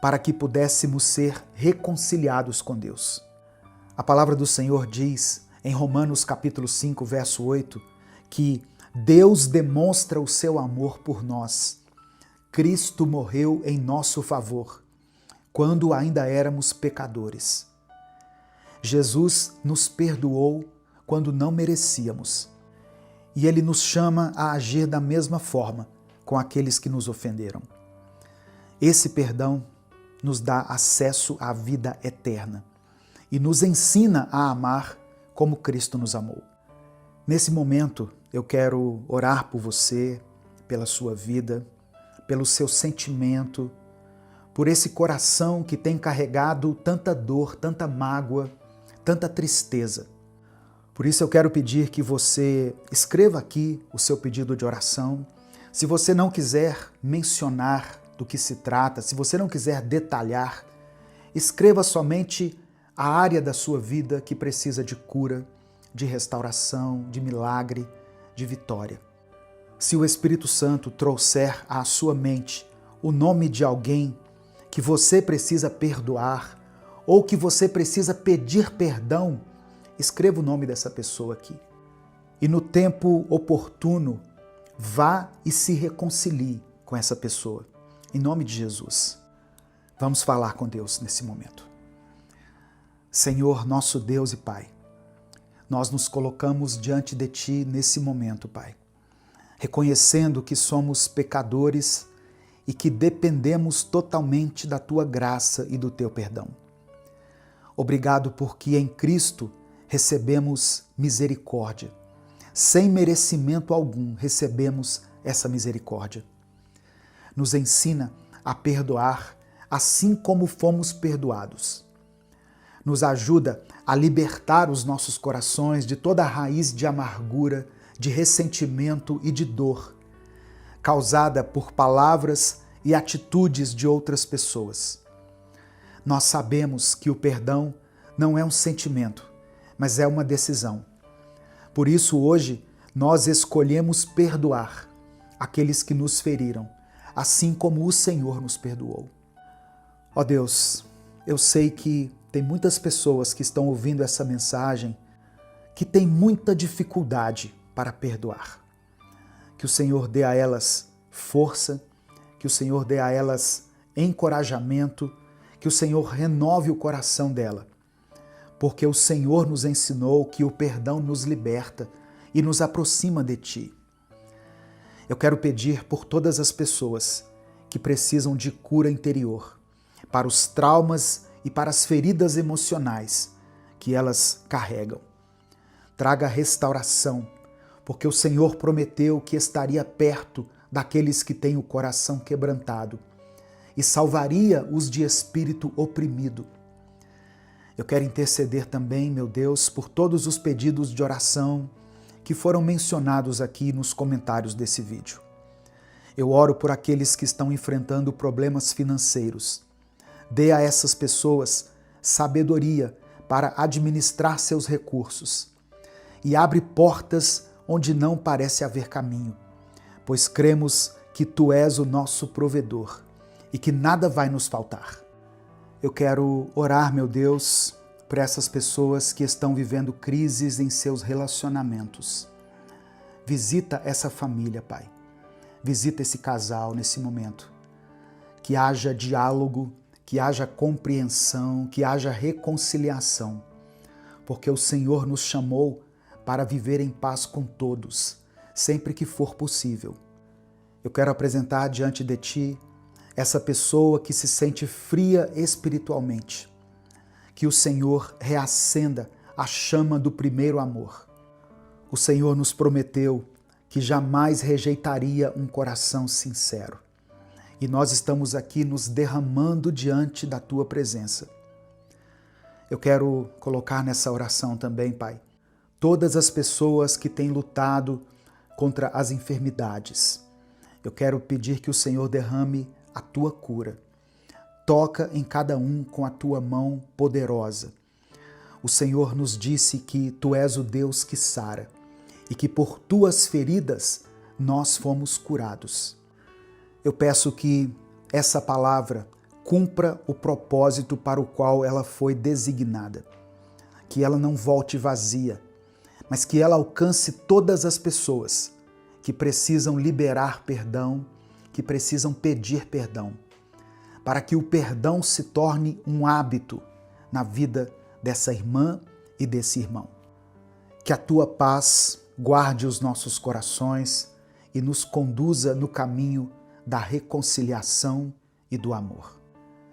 para que pudéssemos ser reconciliados com Deus. A palavra do Senhor diz, em Romanos capítulo 5, verso 8, que Deus demonstra o seu amor por nós. Cristo morreu em nosso favor, quando ainda éramos pecadores. Jesus nos perdoou quando não merecíamos. E Ele nos chama a agir da mesma forma com aqueles que nos ofenderam. Esse perdão nos dá acesso à vida eterna e nos ensina a amar como Cristo nos amou. Nesse momento, eu quero orar por você, pela sua vida, pelo seu sentimento, por esse coração que tem carregado tanta dor, tanta mágoa, tanta tristeza. Por isso eu quero pedir que você escreva aqui o seu pedido de oração. Se você não quiser mencionar do que se trata, se você não quiser detalhar, escreva somente a área da sua vida que precisa de cura, de restauração, de milagre, de vitória. Se o Espírito Santo trouxer à sua mente o nome de alguém que você precisa perdoar ou que você precisa pedir perdão, escreva o nome dessa pessoa aqui. E no tempo oportuno, vá e se reconcilie com essa pessoa. Em nome de Jesus. Vamos falar com Deus nesse momento. Senhor, nosso Deus e Pai, nós nos colocamos diante de Ti nesse momento, Pai, reconhecendo que somos pecadores e que dependemos totalmente da Tua graça e do Teu perdão. Obrigado porque em Cristo recebemos misericórdia. Sem merecimento algum recebemos essa misericórdia. Nos ensina a perdoar assim como fomos perdoados. Nos ajuda a libertar os nossos corações de toda a raiz de amargura, de ressentimento e de dor, causada por palavras e atitudes de outras pessoas. Nós sabemos que o perdão não é um sentimento, mas é uma decisão. Por isso, hoje, nós escolhemos perdoar aqueles que nos feriram, assim como o Senhor nos perdoou. Ó Deus, eu sei que tem muitas pessoas que estão ouvindo essa mensagem que têm muita dificuldade para perdoar. Que o Senhor dê a elas força, que o Senhor dê a elas encorajamento, que o Senhor renove o coração dela, porque o Senhor nos ensinou que o perdão nos liberta e nos aproxima de Ti. Eu quero pedir por todas as pessoas que precisam de cura interior, para os traumas e para as feridas emocionais que elas carregam. Traga restauração, porque o Senhor prometeu que estaria perto daqueles que têm o coração quebrantado e salvaria os de espírito oprimido. Eu quero interceder também, meu Deus, por todos os pedidos de oração que foram mencionados aqui nos comentários desse vídeo. Eu oro por aqueles que estão enfrentando problemas financeiros. Dê a essas pessoas sabedoria para administrar seus recursos e abre portas onde não parece haver caminho, pois cremos que Tu és o nosso provedor e que nada vai nos faltar. Eu quero orar, meu Deus, por essas pessoas que estão vivendo crises em seus relacionamentos. Visita essa família, Pai. Visita esse casal nesse momento. Que haja diálogo, que haja compreensão, que haja reconciliação, porque o Senhor nos chamou para viver em paz com todos, sempre que for possível. Eu quero apresentar diante de Ti essa pessoa que se sente fria espiritualmente. Que o Senhor reacenda a chama do primeiro amor. O Senhor nos prometeu que jamais rejeitaria um coração sincero. E nós estamos aqui nos derramando diante da Tua presença. Eu quero colocar nessa oração também, Pai, todas as pessoas que têm lutado contra as enfermidades. Eu quero pedir que o Senhor derrame a Tua cura. Toca em cada um com a Tua mão poderosa. O Senhor nos disse que Tu és o Deus que sara e que por Tuas feridas nós fomos curados. Eu peço que essa palavra cumpra o propósito para o qual ela foi designada. Que ela não volte vazia, mas que ela alcance todas as pessoas que precisam liberar perdão, que precisam pedir perdão, para que o perdão se torne um hábito na vida dessa irmã e desse irmão. Que a Tua paz guarde os nossos corações e nos conduza no caminho da reconciliação e do amor.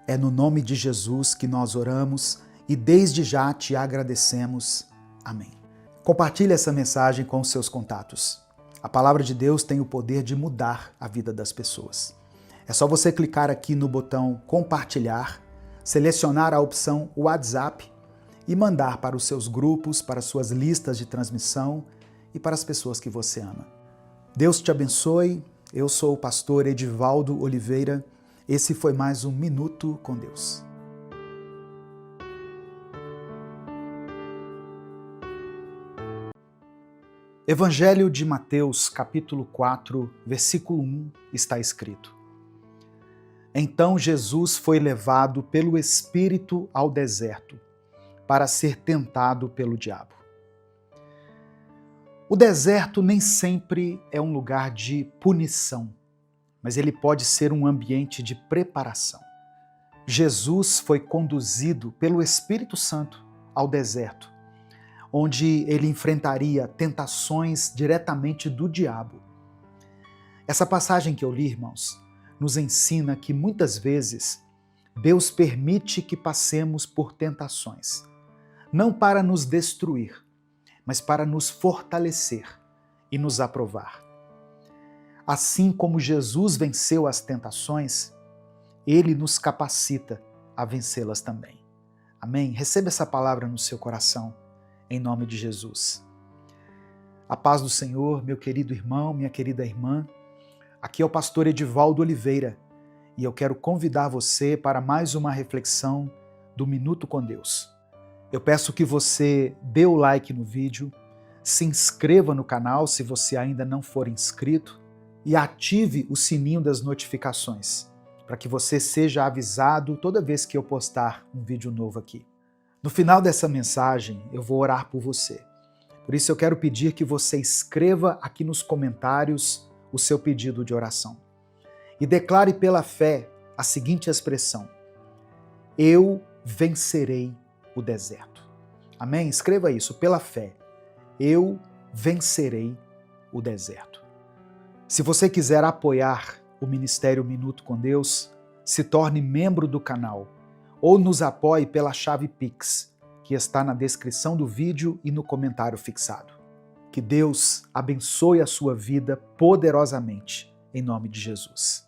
É no nome de Jesus que nós oramos e desde já Te agradecemos. Amém. Compartilhe essa mensagem com os seus contatos. A palavra de Deus tem o poder de mudar a vida das pessoas. É só você clicar aqui no botão compartilhar, selecionar a opção WhatsApp e mandar para os seus grupos, para suas listas de transmissão e para as pessoas que você ama. Deus te abençoe. Eu sou o pastor Edivaldo Oliveira. Esse foi mais um Minuto com Deus. Evangelho de Mateus, capítulo 4, versículo 1, está escrito: Então Jesus foi levado pelo Espírito ao deserto, para ser tentado pelo diabo. O deserto nem sempre é um lugar de punição, mas ele pode ser um ambiente de preparação. Jesus foi conduzido pelo Espírito Santo ao deserto, onde ele enfrentaria tentações diretamente do diabo. Essa passagem que eu li, irmãos, nos ensina que muitas vezes Deus permite que passemos por tentações, não para nos destruir, mas para nos fortalecer e nos aprovar. Assim como Jesus venceu as tentações, Ele nos capacita a vencê-las também. Amém? Receba essa palavra no seu coração, em nome de Jesus. A paz do Senhor, meu querido irmão, minha querida irmã. Aqui é o pastor Edivaldo Oliveira e eu quero convidar você para mais uma reflexão do Minuto com Deus. Eu peço que você dê o like no vídeo, se inscreva no canal se você ainda não for inscrito e ative o sininho das notificações, para que você seja avisado toda vez que eu postar um vídeo novo aqui. No final dessa mensagem, eu vou orar por você. Por isso eu quero pedir que você escreva aqui nos comentários o seu pedido de oração. E declare pela fé a seguinte expressão: eu vencerei o deserto. Amém? Escreva isso, pela fé. Eu vencerei o deserto. Se você quiser apoiar o Ministério Minuto com Deus, se torne membro do canal ou nos apoie pela chave Pix, que está na descrição do vídeo e no comentário fixado. Que Deus abençoe a sua vida poderosamente, em nome de Jesus.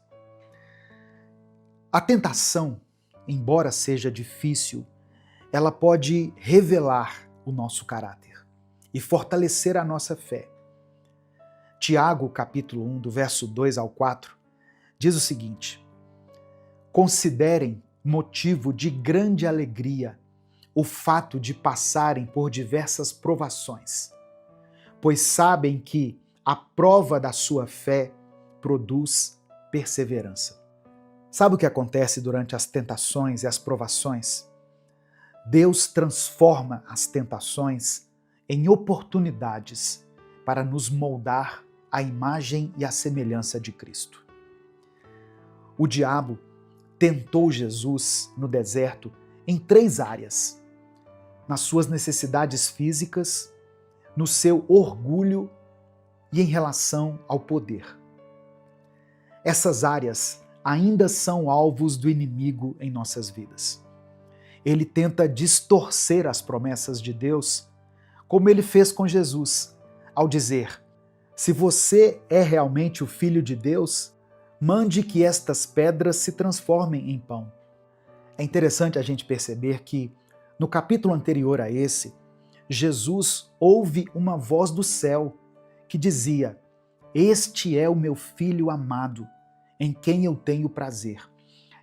A tentação, embora seja difícil, ela pode revelar o nosso caráter e fortalecer a nossa fé. Tiago, capítulo 1, do verso 2 ao 4, diz o seguinte: considerem motivo de grande alegria o fato de passarem por diversas provações, pois sabem que a prova da sua fé produz perseverança. Sabe o que acontece durante as tentações e as provações? Deus transforma as tentações em oportunidades para nos moldar à imagem e à semelhança de Cristo. O diabo tentou Jesus no deserto em 3 áreas: nas suas necessidades físicas, no seu orgulho e em relação ao poder. Essas áreas ainda são alvos do inimigo em nossas vidas. Ele tenta distorcer as promessas de Deus, como ele fez com Jesus, ao dizer: se você é realmente o Filho de Deus, mande que estas pedras se transformem em pão. É interessante a gente perceber que, no capítulo anterior a esse, Jesus ouve uma voz do céu que dizia: este é o meu Filho amado, em quem eu tenho prazer.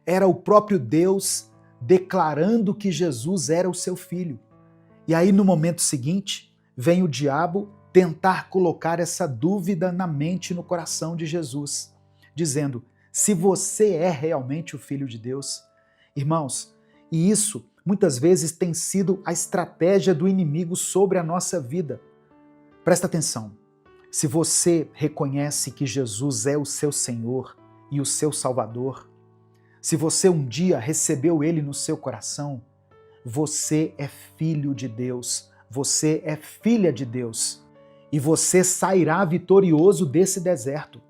Era o próprio Deus declarando que Jesus era o seu filho. E aí, no momento seguinte, vem o diabo tentar colocar essa dúvida na mente e no coração de Jesus, dizendo: se você é realmente o Filho de Deus. Irmãos, e isso muitas vezes tem sido a estratégia do inimigo sobre a nossa vida. Presta atenção. Se você reconhece que Jesus é o seu Senhor e o seu Salvador, se você um dia recebeu Ele no seu coração, você é filho de Deus, você é filha de Deus, e você sairá vitorioso desse deserto.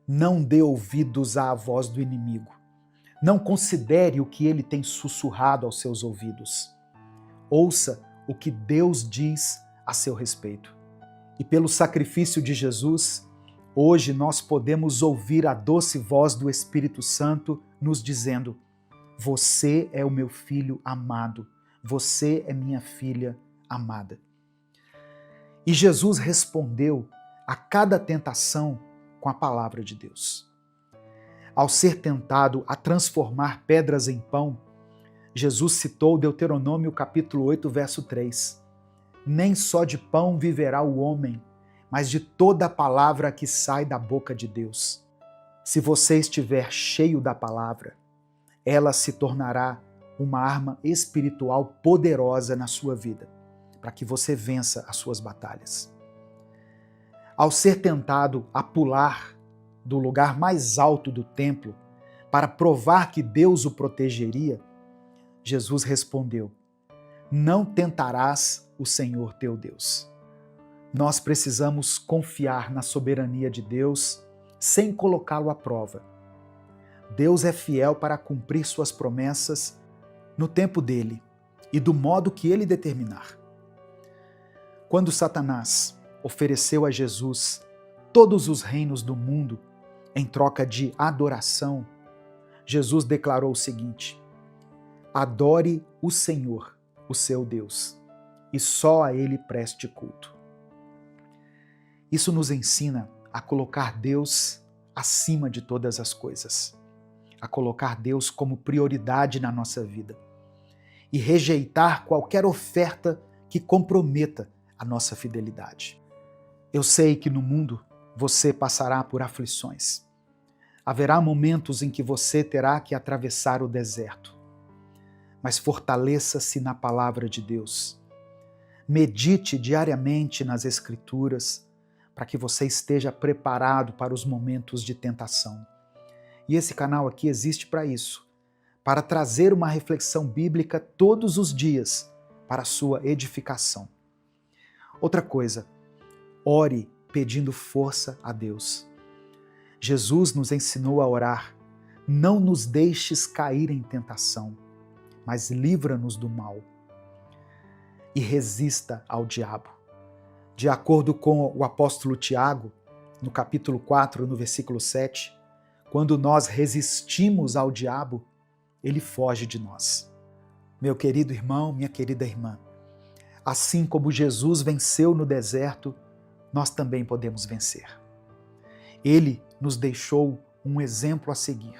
Não dê ouvidos à voz do inimigo. Não considere o que ele tem sussurrado aos seus ouvidos. Ouça o que Deus diz a seu respeito. E pelo sacrifício de Jesus, hoje nós podemos ouvir a doce voz do Espírito Santo nos dizendo: você é o meu filho amado, você é minha filha amada. E Jesus respondeu a cada tentação com a palavra de Deus. Ao ser tentado a transformar pedras em pão, Jesus citou Deuteronômio capítulo 8, verso 3. Nem só de pão viverá o homem, mas de toda a palavra que sai da boca de Deus. Se você estiver cheio da palavra, ela se tornará uma arma espiritual poderosa na sua vida, para que você vença as suas batalhas. Ao ser tentado a pular do lugar mais alto do templo para provar que Deus o protegeria, Jesus respondeu: não tentarás o Senhor teu Deus. Nós precisamos confiar na soberania de Deus sem colocá-lo à prova. Deus é fiel para cumprir suas promessas no tempo dele e do modo que ele determinar. Quando Satanás ofereceu a Jesus todos os reinos do mundo em troca de adoração, Jesus declarou o seguinte: adore o Senhor, o seu Deus, e só a ele preste culto. Isso nos ensina a colocar Deus acima de todas as coisas, a colocar Deus como prioridade na nossa vida e rejeitar qualquer oferta que comprometa a nossa fidelidade. Eu sei que no mundo você passará por aflições. Haverá momentos em que você terá que atravessar o deserto. Mas fortaleça-se na palavra de Deus. Medite diariamente nas Escrituras para que você esteja preparado para os momentos de tentação. E esse canal aqui existe para isso, para trazer uma reflexão bíblica todos os dias para a sua edificação. Outra coisa, ore pedindo força a Deus. Jesus nos ensinou a orar: não nos deixes cair em tentação, mas livra-nos do mal. E resista ao diabo. De acordo com o apóstolo Tiago, no capítulo 4, no versículo 7, quando nós resistimos ao diabo, ele foge de nós. Meu querido irmão, minha querida irmã, assim como Jesus venceu no deserto, nós também podemos vencer. Ele nos deixou um exemplo a seguir.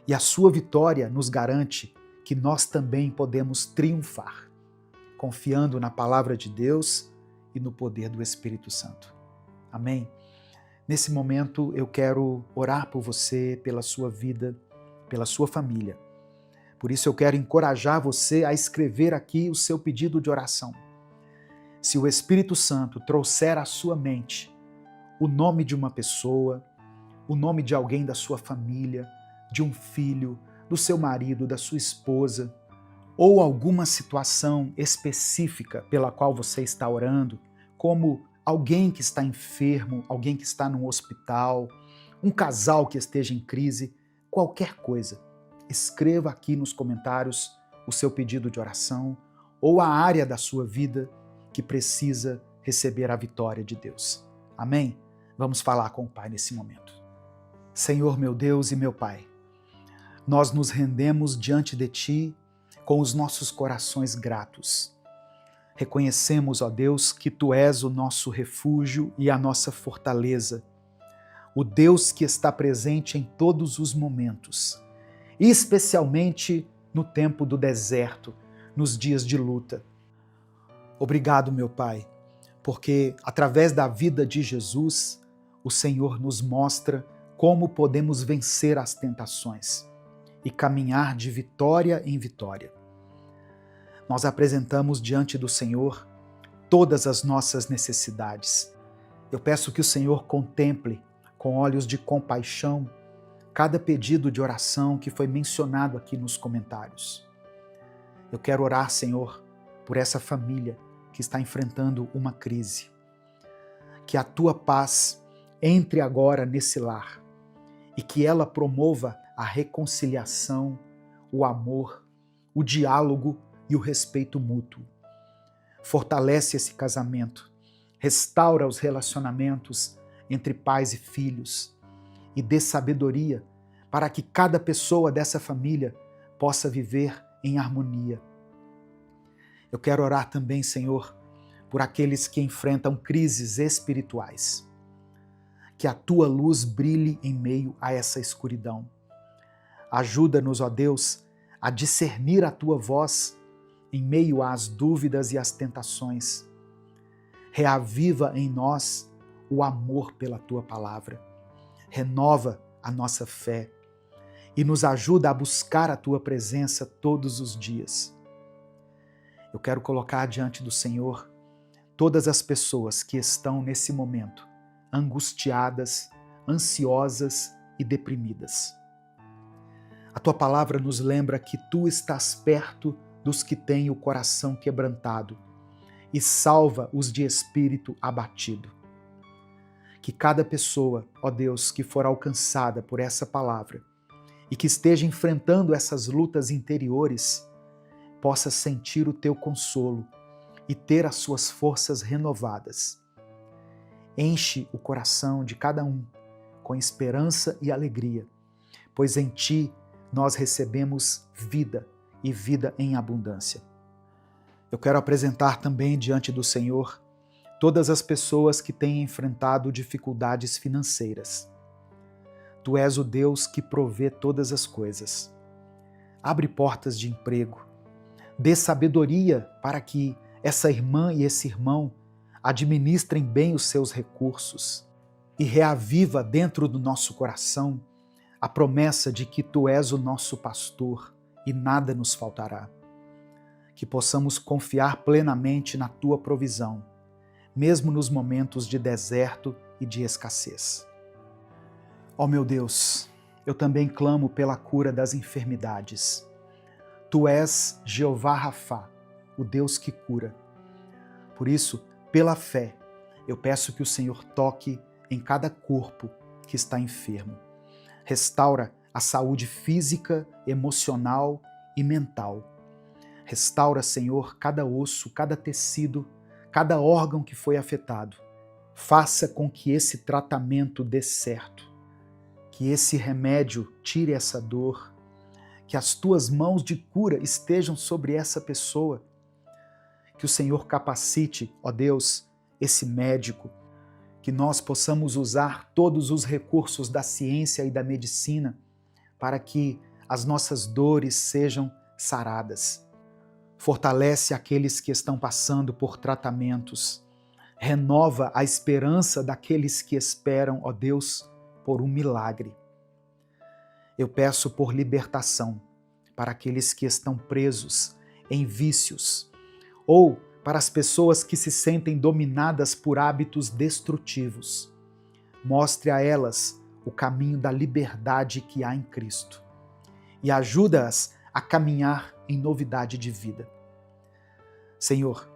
E a sua vitória nos garante que nós também podemos triunfar, confiando na palavra de Deus e no poder do Espírito Santo. Amém? Nesse momento eu quero orar por você, pela sua vida, pela sua família. Por isso eu quero encorajar você a escrever aqui o seu pedido de oração. Se o Espírito Santo trouxer à sua mente o nome de uma pessoa, o nome de alguém da sua família, de um filho, do seu marido, da sua esposa, ou alguma situação específica pela qual você está orando, como alguém que está enfermo, alguém que está num hospital, um casal que esteja em crise, qualquer coisa, escreva aqui nos comentários o seu pedido de oração ou a área da sua vida que precisa receber a vitória de Deus. Amém? Vamos falar com o Pai nesse momento. Senhor, meu Deus e meu Pai, nós nos rendemos diante de Ti com os nossos corações gratos. Reconhecemos, ó Deus, que Tu és o nosso refúgio e a nossa fortaleza, o Deus que está presente em todos os momentos, e especialmente no tempo do deserto, nos dias de luta. Obrigado, meu Pai, porque através da vida de Jesus, o Senhor nos mostra como podemos vencer as tentações e caminhar de vitória em vitória. Nós apresentamos diante do Senhor todas as nossas necessidades. Eu peço que o Senhor contemple com olhos de compaixão cada pedido de oração que foi mencionado aqui nos comentários. Eu quero orar, Senhor, por essa família que está enfrentando uma crise. Que a Tua paz entre agora nesse lar e que ela promova a reconciliação, o amor, o diálogo e o respeito mútuo. Fortalece esse casamento, restaura os relacionamentos entre pais e filhos e dê sabedoria para que cada pessoa dessa família possa viver em harmonia. Eu quero orar também, Senhor, por aqueles que enfrentam crises espirituais. Que a Tua luz brilhe em meio a essa escuridão. Ajuda-nos, ó Deus, a discernir a Tua voz em meio às dúvidas e às tentações. reaviva em nós o amor pela tua palavra, renova a nossa fé e nos ajuda a buscar a tua presença todos os dias. Eu quero colocar diante do Senhor todas as pessoas que estão nesse momento angustiadas, ansiosas e deprimidas. A tua palavra nos lembra que tu estás perto dos que têm o coração quebrantado e salva os de espírito abatido. Que cada pessoa, ó Deus, que for alcançada por essa palavra e que esteja enfrentando essas lutas interiores, possa sentir o teu consolo e ter as suas forças renovadas. Enche o coração de cada um com esperança e alegria, pois em ti nós recebemos vida e vida em abundância. Eu quero apresentar também diante do Senhor todas as pessoas que têm enfrentado dificuldades financeiras. Tu és o Deus que provê todas as coisas. Abre portas de emprego, dê sabedoria para que essa irmã e esse irmão administrem bem os seus recursos e reaviva dentro do nosso coração a promessa de que tu és o nosso pastor e nada nos faltará. Que possamos confiar plenamente na tua provisão, mesmo nos momentos de deserto e de escassez. Ó meu Deus, eu também clamo pela cura das enfermidades. Tu és Jeová Rafá, o Deus que cura. Por isso, pela fé, eu peço que o Senhor toque em cada corpo que está enfermo. Restaura a saúde física, emocional e mental. Restaura, Senhor, cada osso, cada tecido, cada órgão que foi afetado. Faça com que esse tratamento dê certo, que esse remédio tire essa dor, que as tuas mãos de cura estejam sobre essa pessoa, que o Senhor capacite, ó Deus, esse médico, que nós possamos usar todos os recursos da ciência e da medicina para que as nossas dores sejam saradas. Fortalece aqueles que estão passando por tratamentos. Renova a esperança daqueles que esperam, ó Deus, por um milagre. Eu peço por libertação para aqueles que estão presos em vícios ou para as pessoas que se sentem dominadas por hábitos destrutivos. Mostre a elas o caminho da liberdade que há em Cristo e ajuda-as a caminhar em novidade de vida. Senhor,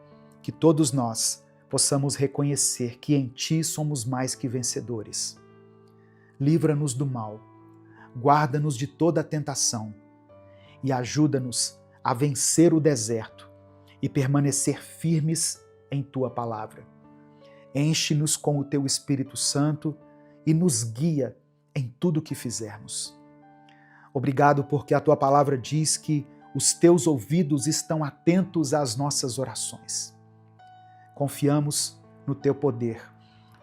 que todos nós possamos reconhecer que em Ti somos mais que vencedores. Livra-nos do mal, guarda-nos de toda a tentação e ajuda-nos a vencer o deserto e permanecer firmes em Tua palavra. Enche-nos com o Teu Espírito Santo e nos guia em tudo o que fizermos. Obrigado porque a Tua palavra diz que os Teus ouvidos estão atentos às nossas orações. Confiamos no Teu poder,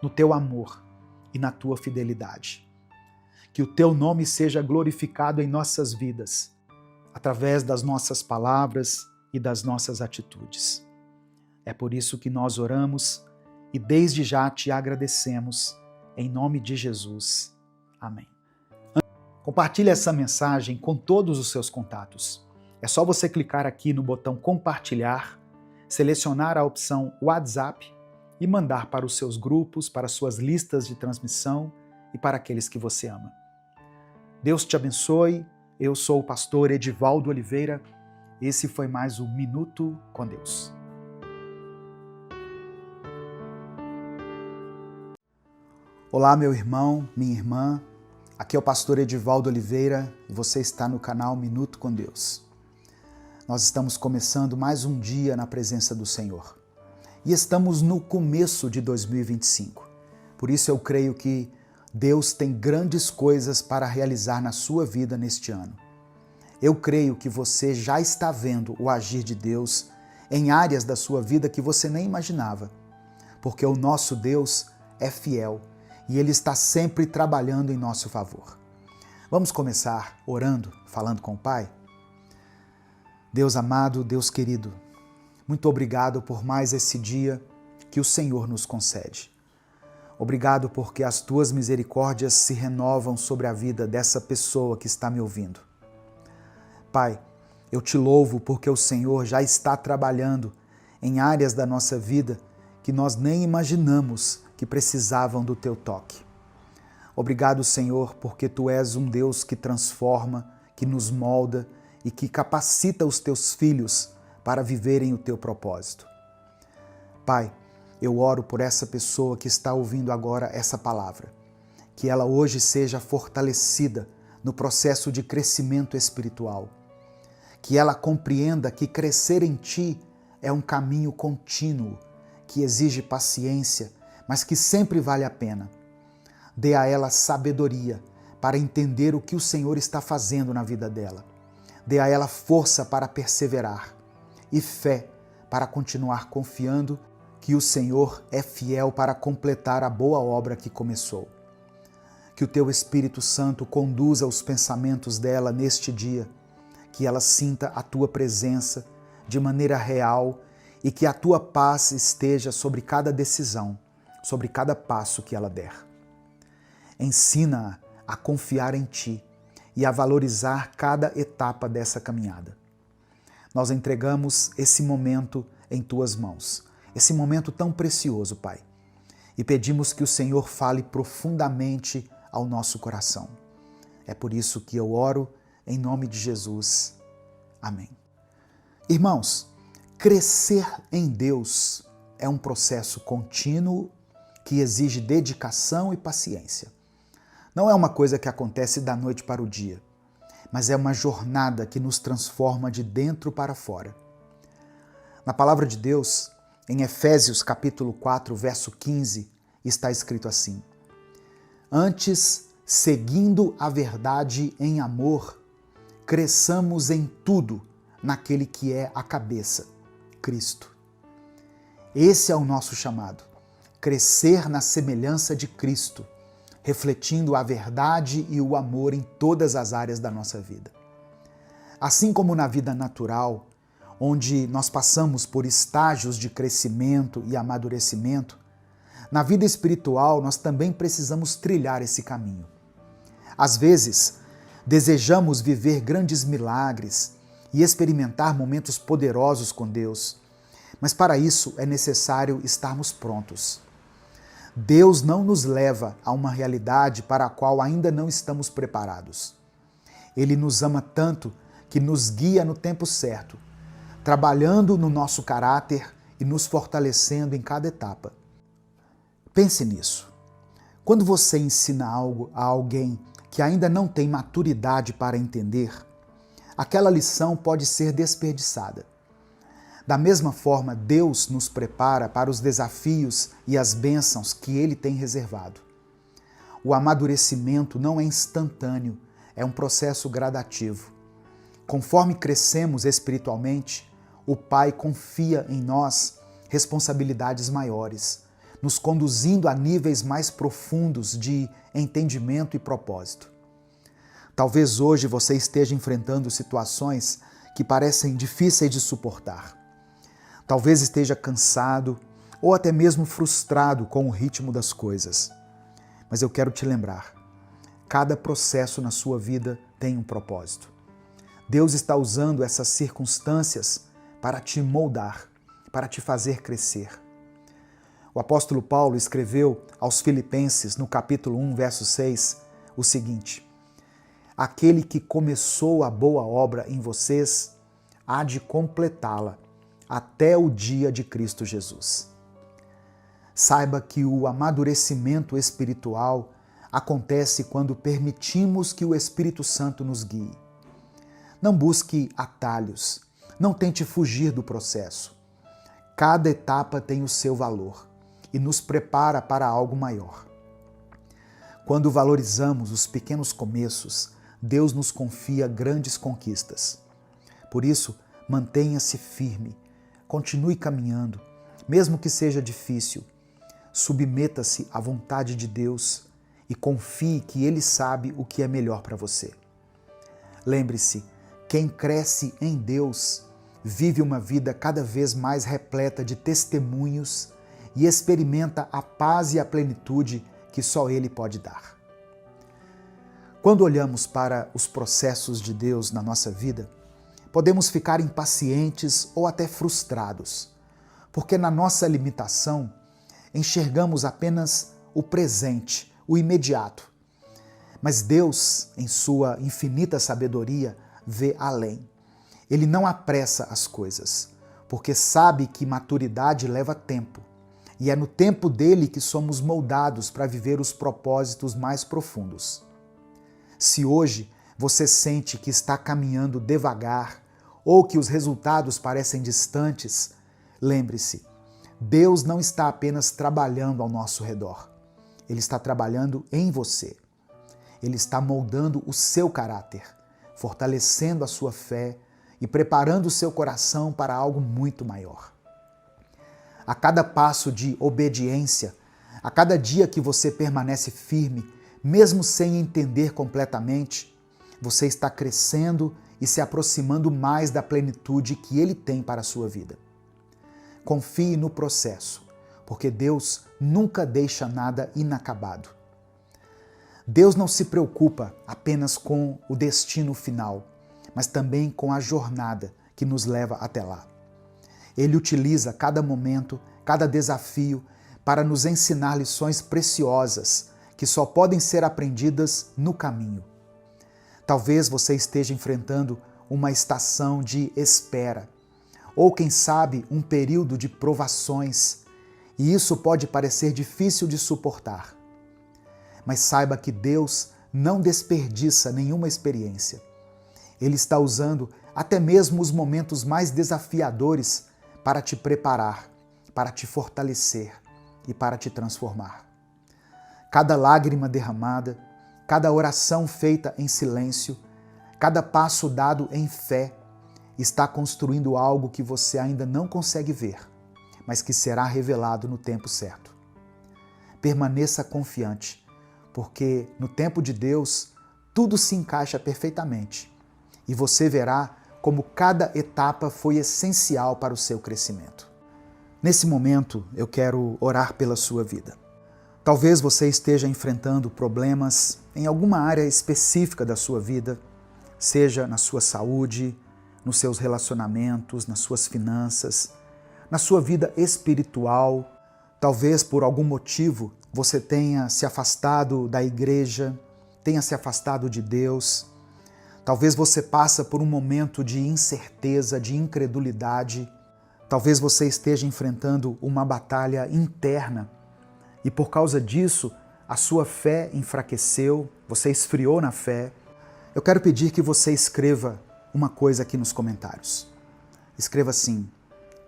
no Teu amor e na Tua fidelidade. Que o Teu nome seja glorificado em nossas vidas, através das nossas palavras e das nossas atitudes. É por isso que nós oramos e desde já Te agradecemos, em nome de Jesus. Amém. Compartilhe essa mensagem com todos os seus contatos. É só você clicar aqui no botão compartilhar, selecionar a opção WhatsApp e mandar para os seus grupos, para suas listas de transmissão e para aqueles que você ama. Deus te abençoe. Eu sou o pastor Edivaldo Oliveira. Esse foi mais um Minuto com Deus. Olá, meu irmão, minha irmã. Aqui é o pastor Edivaldo Oliveira e você está no canal Minuto com Deus. Nós estamos começando mais um dia na presença do Senhor. E estamos no começo de 2025. Por isso eu creio que Deus tem grandes coisas para realizar na sua vida neste ano. Eu creio que você já está vendo o agir de Deus em áreas da sua vida que você nem imaginava, porque o nosso Deus é fiel e Ele está sempre trabalhando em nosso favor. Vamos começar orando, falando com o Pai? Deus amado, Deus querido, muito obrigado por mais esse dia que o Senhor nos concede. Obrigado porque as tuas misericórdias se renovam sobre a vida dessa pessoa que está me ouvindo. Pai, eu te louvo porque o Senhor já está trabalhando em áreas da nossa vida que nós nem imaginamos que precisavam do teu toque. Obrigado, Senhor, porque tu és um Deus que transforma, que nos molda e que capacita os teus filhos para viverem o teu propósito. Pai, eu oro por essa pessoa que está ouvindo agora essa palavra, que ela hoje seja fortalecida no processo de crescimento espiritual, que ela compreenda que crescer em Ti é um caminho contínuo, que exige paciência, mas que sempre vale a pena. Dê a ela sabedoria para entender o que o Senhor está fazendo na vida dela. Dê a ela força para perseverar e fé para continuar confiando que o Senhor é fiel para completar a boa obra que começou. Que o Teu Espírito Santo conduza os pensamentos dela neste dia, que ela sinta a Tua presença de maneira real e que a Tua paz esteja sobre cada decisão, sobre cada passo que ela der. Ensina-a a confiar em Ti e a valorizar cada etapa dessa caminhada. Nós entregamos esse momento em Tuas mãos, esse momento tão precioso, Pai, e pedimos que o Senhor fale profundamente ao nosso coração. É por isso que eu oro em nome de Jesus. Amém. Irmãos, crescer em Deus é um processo contínuo que exige dedicação e paciência. Não é uma coisa que acontece da noite para o dia, mas é uma jornada que nos transforma de dentro para fora. Na palavra de Deus, em Efésios capítulo 4, verso 15, está escrito assim: Antes, seguindo a verdade em amor, cresçamos em tudo naquele que é a cabeça, Cristo. Esse é o nosso chamado, crescer na semelhança de Cristo, refletindo a verdade e o amor em todas as áreas da nossa vida. Assim como na vida natural, onde nós passamos por estágios de crescimento e amadurecimento, na vida espiritual nós também precisamos trilhar esse caminho. Às vezes, desejamos viver grandes milagres e experimentar momentos poderosos com Deus, mas para isso é necessário estarmos prontos. Deus não nos leva a uma realidade para a qual ainda não estamos preparados. Ele nos ama tanto que nos guia no tempo certo, trabalhando no nosso caráter e nos fortalecendo em cada etapa. Pense nisso. Quando você ensina algo a alguém que ainda não tem maturidade para entender, aquela lição pode ser desperdiçada. Da mesma forma, Deus nos prepara para os desafios e as bênçãos que Ele tem reservado. O amadurecimento não é instantâneo, é um processo gradativo. Conforme crescemos espiritualmente, o Pai confia em nós responsabilidades maiores, nos conduzindo a níveis mais profundos de entendimento e propósito. Talvez hoje você esteja enfrentando situações que parecem difíceis de suportar. Talvez esteja cansado ou até mesmo frustrado com o ritmo das coisas. Mas eu quero te lembrar, cada processo na sua vida tem um propósito. Deus está usando essas circunstâncias para te moldar, para te fazer crescer. O apóstolo Paulo escreveu aos Filipenses, no capítulo 1, verso 6, o seguinte: Aquele que começou a boa obra em vocês há de completá-la até o dia de Cristo Jesus. Saiba que o amadurecimento espiritual acontece quando permitimos que o Espírito Santo nos guie. Não busque atalhos, não tente fugir do processo. Cada etapa tem o seu valor e nos prepara para algo maior. Quando valorizamos os pequenos começos, Deus nos confia grandes conquistas. Por isso, mantenha-se firme, continue caminhando, mesmo que seja difícil. Submeta-se à vontade de Deus e confie que Ele sabe o que é melhor para você. Lembre-se, quem cresce em Deus vive uma vida cada vez mais repleta de testemunhos e experimenta a paz e a plenitude que só Ele pode dar. Quando olhamos para os processos de Deus na nossa vida, podemos ficar impacientes ou até frustrados, porque na nossa limitação enxergamos apenas o presente, o imediato. Mas Deus, em sua infinita sabedoria, vê além. Ele não apressa as coisas, porque sabe que maturidade leva tempo. E é no tempo dele que somos moldados para viver os propósitos mais profundos. Se hoje você sente que está caminhando devagar ou que os resultados parecem distantes, lembre-se, Deus não está apenas trabalhando ao nosso redor. Ele está trabalhando em você. Ele está moldando o seu caráter, fortalecendo a sua fé e preparando o seu coração para algo muito maior. A cada passo de obediência, a cada dia que você permanece firme, mesmo sem entender completamente, você está crescendo e se aproximando mais da plenitude que Ele tem para a sua vida. Confie no processo, porque Deus nunca deixa nada inacabado. Deus não se preocupa apenas com o destino final, mas também com a jornada que nos leva até lá. Ele utiliza cada momento, cada desafio para nos ensinar lições preciosas que só podem ser aprendidas no caminho. Talvez você esteja enfrentando uma estação de espera, ou quem sabe um período de provações, e isso pode parecer difícil de suportar. Mas saiba que Deus não desperdiça nenhuma experiência. Ele está usando até mesmo os momentos mais desafiadores para te preparar, para te fortalecer e para te transformar. Cada lágrima derramada, cada oração feita em silêncio, cada passo dado em fé, está construindo algo que você ainda não consegue ver, mas que será revelado no tempo certo. Permaneça confiante, porque no tempo de Deus tudo se encaixa perfeitamente e você verá como cada etapa foi essencial para o seu crescimento. Nesse momento, eu quero orar pela sua vida. Talvez você esteja enfrentando problemas em alguma área específica da sua vida, seja na sua saúde, nos seus relacionamentos, nas suas finanças, na sua vida espiritual. Talvez por algum motivo você tenha se afastado da igreja, tenha se afastado de Deus. Talvez você passe por um momento de incerteza, de incredulidade. Talvez você esteja enfrentando uma batalha interna e por causa disso a sua fé enfraqueceu, você esfriou na fé. Eu quero pedir que você escreva uma coisa aqui nos comentários. Escreva assim: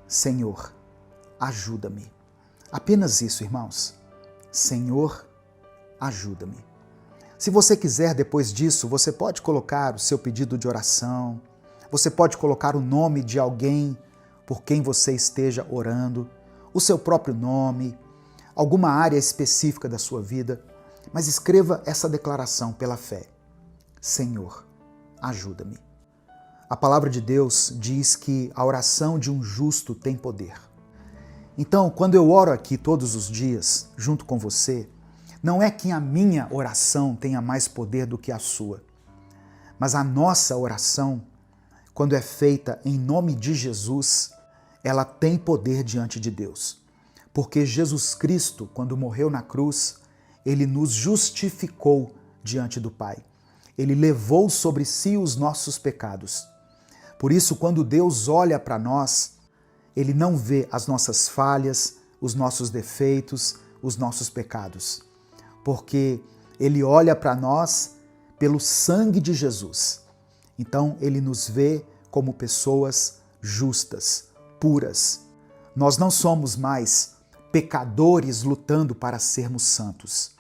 Senhor, ajuda-me. Apenas isso, irmãos. Senhor, ajuda-me. Se você quiser, depois disso, você pode colocar o seu pedido de oração, você pode colocar o nome de alguém por quem você esteja orando, o seu próprio nome, alguma área específica da sua vida, mas escreva essa declaração pela fé. Senhor, ajuda-me. A palavra de Deus diz que a oração de um justo tem poder. Então, quando eu oro aqui todos os dias, junto com você, não é que a minha oração tenha mais poder do que a sua, mas a nossa oração, quando é feita em nome de Jesus, ela tem poder diante de Deus. Porque Jesus Cristo, quando morreu na cruz, ele nos justificou diante do Pai. Ele levou sobre si os nossos pecados. Por isso, quando Deus olha para nós, Ele não vê as nossas falhas, os nossos defeitos, os nossos pecados. Porque Ele olha para nós pelo sangue de Jesus. Então, Ele nos vê como pessoas justas, puras. Nós não somos mais pecadores lutando para sermos santos.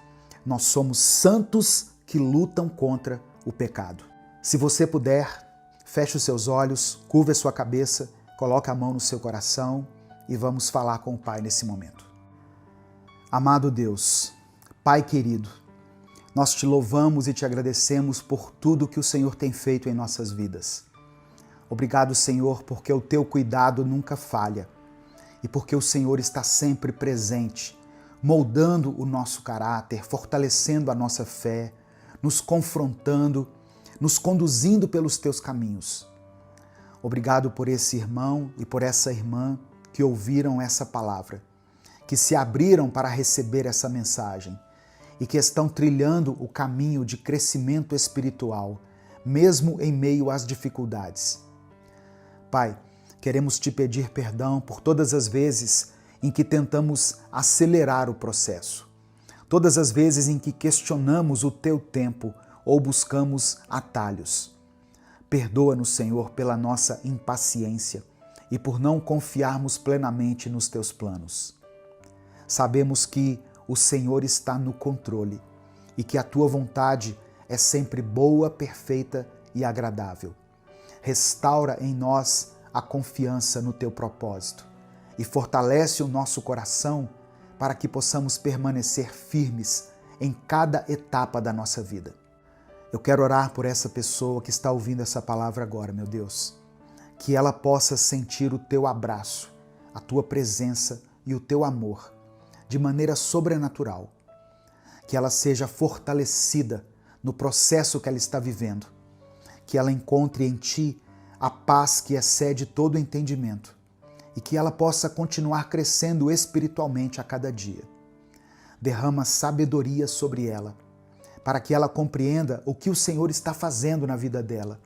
Nós somos santos que lutam contra o pecado. Se você puder, feche os seus olhos, curva a sua cabeça, coloque a mão no seu coração e vamos falar com o Pai nesse momento. Amado Deus, Pai querido, nós te louvamos e te agradecemos por tudo que o Senhor tem feito em nossas vidas. Obrigado, Senhor, porque o teu cuidado nunca falha. e porque o Senhor está sempre presente, moldando o nosso caráter, fortalecendo a nossa fé, nos confrontando, nos conduzindo pelos teus caminhos. Obrigado por esse irmão e por essa irmã que ouviram essa palavra, que se abriram para receber essa mensagem e que estão trilhando o caminho de crescimento espiritual, mesmo em meio às dificuldades. Pai, queremos te pedir perdão por todas as vezes em que tentamos acelerar o processo, todas as vezes em que questionamos o teu tempo ou buscamos atalhos. Perdoa-nos, Senhor, pela nossa impaciência e por não confiarmos plenamente nos teus planos. Sabemos que o Senhor está no controle e que a tua vontade é sempre boa, perfeita e agradável. Restaura em nós a confiança no teu propósito e fortalece o nosso coração para que possamos permanecer firmes em cada etapa da nossa vida. Eu quero orar por essa pessoa que está ouvindo essa palavra agora, meu Deus, que ela possa sentir o teu abraço, a tua presença e o teu amor de maneira sobrenatural, que ela seja fortalecida no processo que ela está vivendo, que ela encontre em ti a paz que excede todo entendimento e que ela possa continuar crescendo espiritualmente a cada dia. Derrama sabedoria sobre ela, para que ela compreenda o que o Senhor está fazendo na vida dela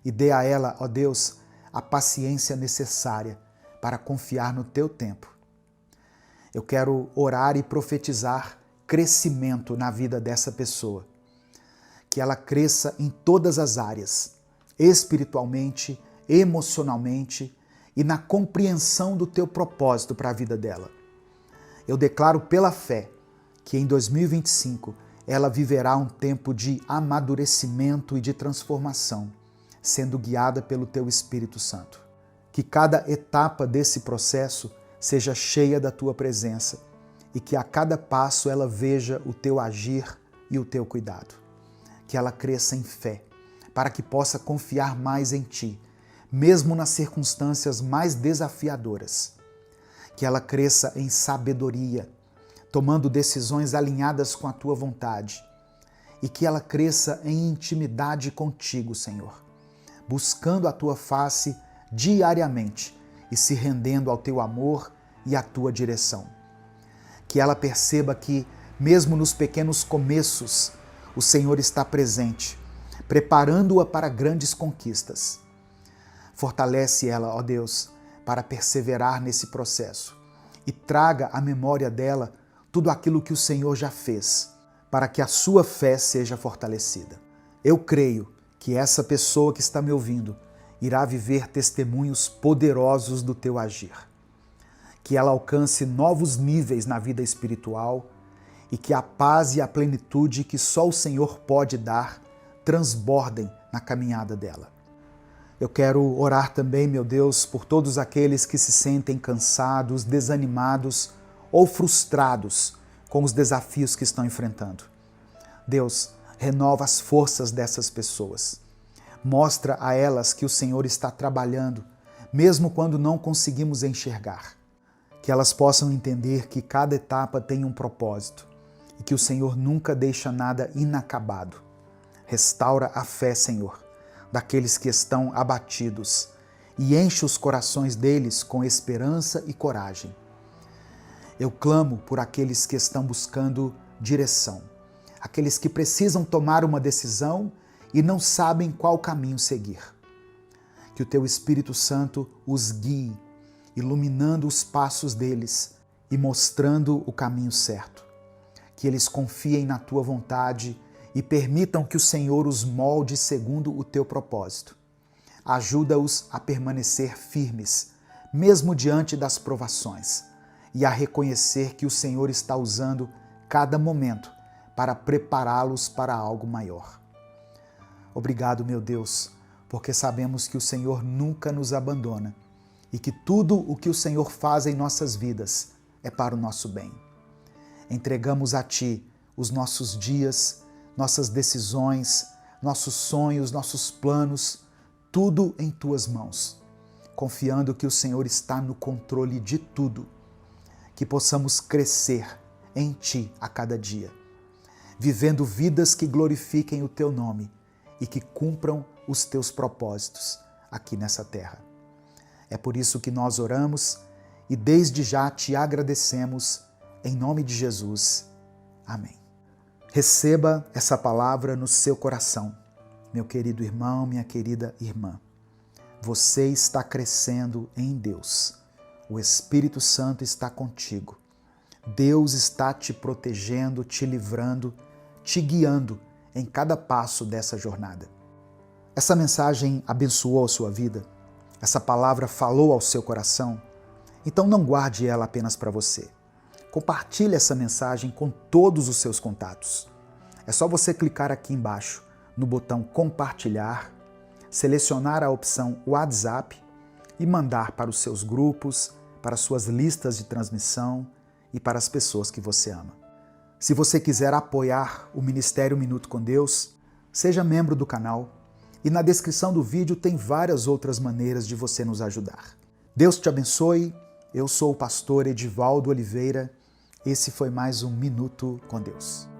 e dê a ela, ó Deus, a paciência necessária para confiar no teu tempo. Eu quero orar e profetizar crescimento na vida dessa pessoa, que ela cresça em todas as áreas, espiritualmente, emocionalmente e na compreensão do teu propósito para a vida dela. Eu declaro pela fé que em 2025 ela viverá um tempo de amadurecimento e de transformação, sendo guiada pelo teu Espírito Santo. Que cada etapa desse processo seja cheia da tua presença e que a cada passo ela veja o teu agir e o teu cuidado. Que ela cresça em fé, para que possa confiar mais em ti, mesmo nas circunstâncias mais desafiadoras. Que ela cresça em sabedoria, tomando decisões alinhadas com a tua vontade. E que ela cresça em intimidade contigo, Senhor, buscando a tua face diariamente e se rendendo ao teu amor e à tua direção. Que ela perceba que, mesmo nos pequenos começos, o Senhor está presente, preparando-a para grandes conquistas. Fortalece ela, ó Deus, para perseverar nesse processo e traga à memória dela tudo aquilo que o Senhor já fez, para que a sua fé seja fortalecida. Eu creio que essa pessoa que está me ouvindo irá viver testemunhos poderosos do teu agir. Que ela alcance novos níveis na vida espiritual e que a paz e a plenitude que só o Senhor pode dar transbordem na caminhada dela. Eu quero orar também, meu Deus, por todos aqueles que se sentem cansados, desanimados ou frustrados com os desafios que estão enfrentando. Deus, renova as forças dessas pessoas. Mostra a elas que o Senhor está trabalhando, mesmo quando não conseguimos enxergar. Que elas possam entender que cada etapa tem um propósito e que o Senhor nunca deixa nada inacabado. Restaura a fé, Senhor, daqueles que estão abatidos e enche os corações deles com esperança e coragem. Eu clamo por aqueles que estão buscando direção, aqueles que precisam tomar uma decisão e não sabem qual caminho seguir. Que o teu Espírito Santo os guie, iluminando os passos deles e mostrando o caminho certo. Que eles confiem na tua vontade e permitam que o Senhor os molde segundo o teu propósito. Ajuda-os a permanecer firmes, mesmo diante das provações, e a reconhecer que o Senhor está usando cada momento para prepará-los para algo maior. Obrigado, meu Deus, porque sabemos que o Senhor nunca nos abandona e que tudo o que o Senhor faz em nossas vidas é para o nosso bem. Entregamos a Ti os nossos dias, nossas decisões, nossos sonhos, nossos planos, tudo em Tuas mãos. confiando que o Senhor está no controle de tudo, que possamos crescer em Ti a cada dia, vivendo vidas que glorifiquem o Teu nome e que cumpram os Teus propósitos aqui nessa terra. É por isso que nós oramos e desde já Te agradecemos, em nome de Jesus. Amém. Receba essa palavra no seu coração, meu querido irmão, minha querida irmã. Você está crescendo em Deus. O Espírito Santo está contigo. Deus está te protegendo, te livrando, te guiando em cada passo dessa jornada. Essa mensagem abençoou a sua vida? Essa palavra falou ao seu coração? Então não guarde ela apenas para você. Compartilhe essa mensagem com todos os seus contatos. É só você clicar aqui embaixo no botão compartilhar, selecionar a opção WhatsApp e mandar para os seus grupos, para as suas listas de transmissão e para as pessoas que você ama. Se você quiser apoiar o Ministério Minuto com Deus, seja membro do canal e na descrição do vídeo tem várias outras maneiras de você nos ajudar. Deus te abençoe. Eu sou o pastor Edivaldo Oliveira. Esse foi mais um Minuto com Deus.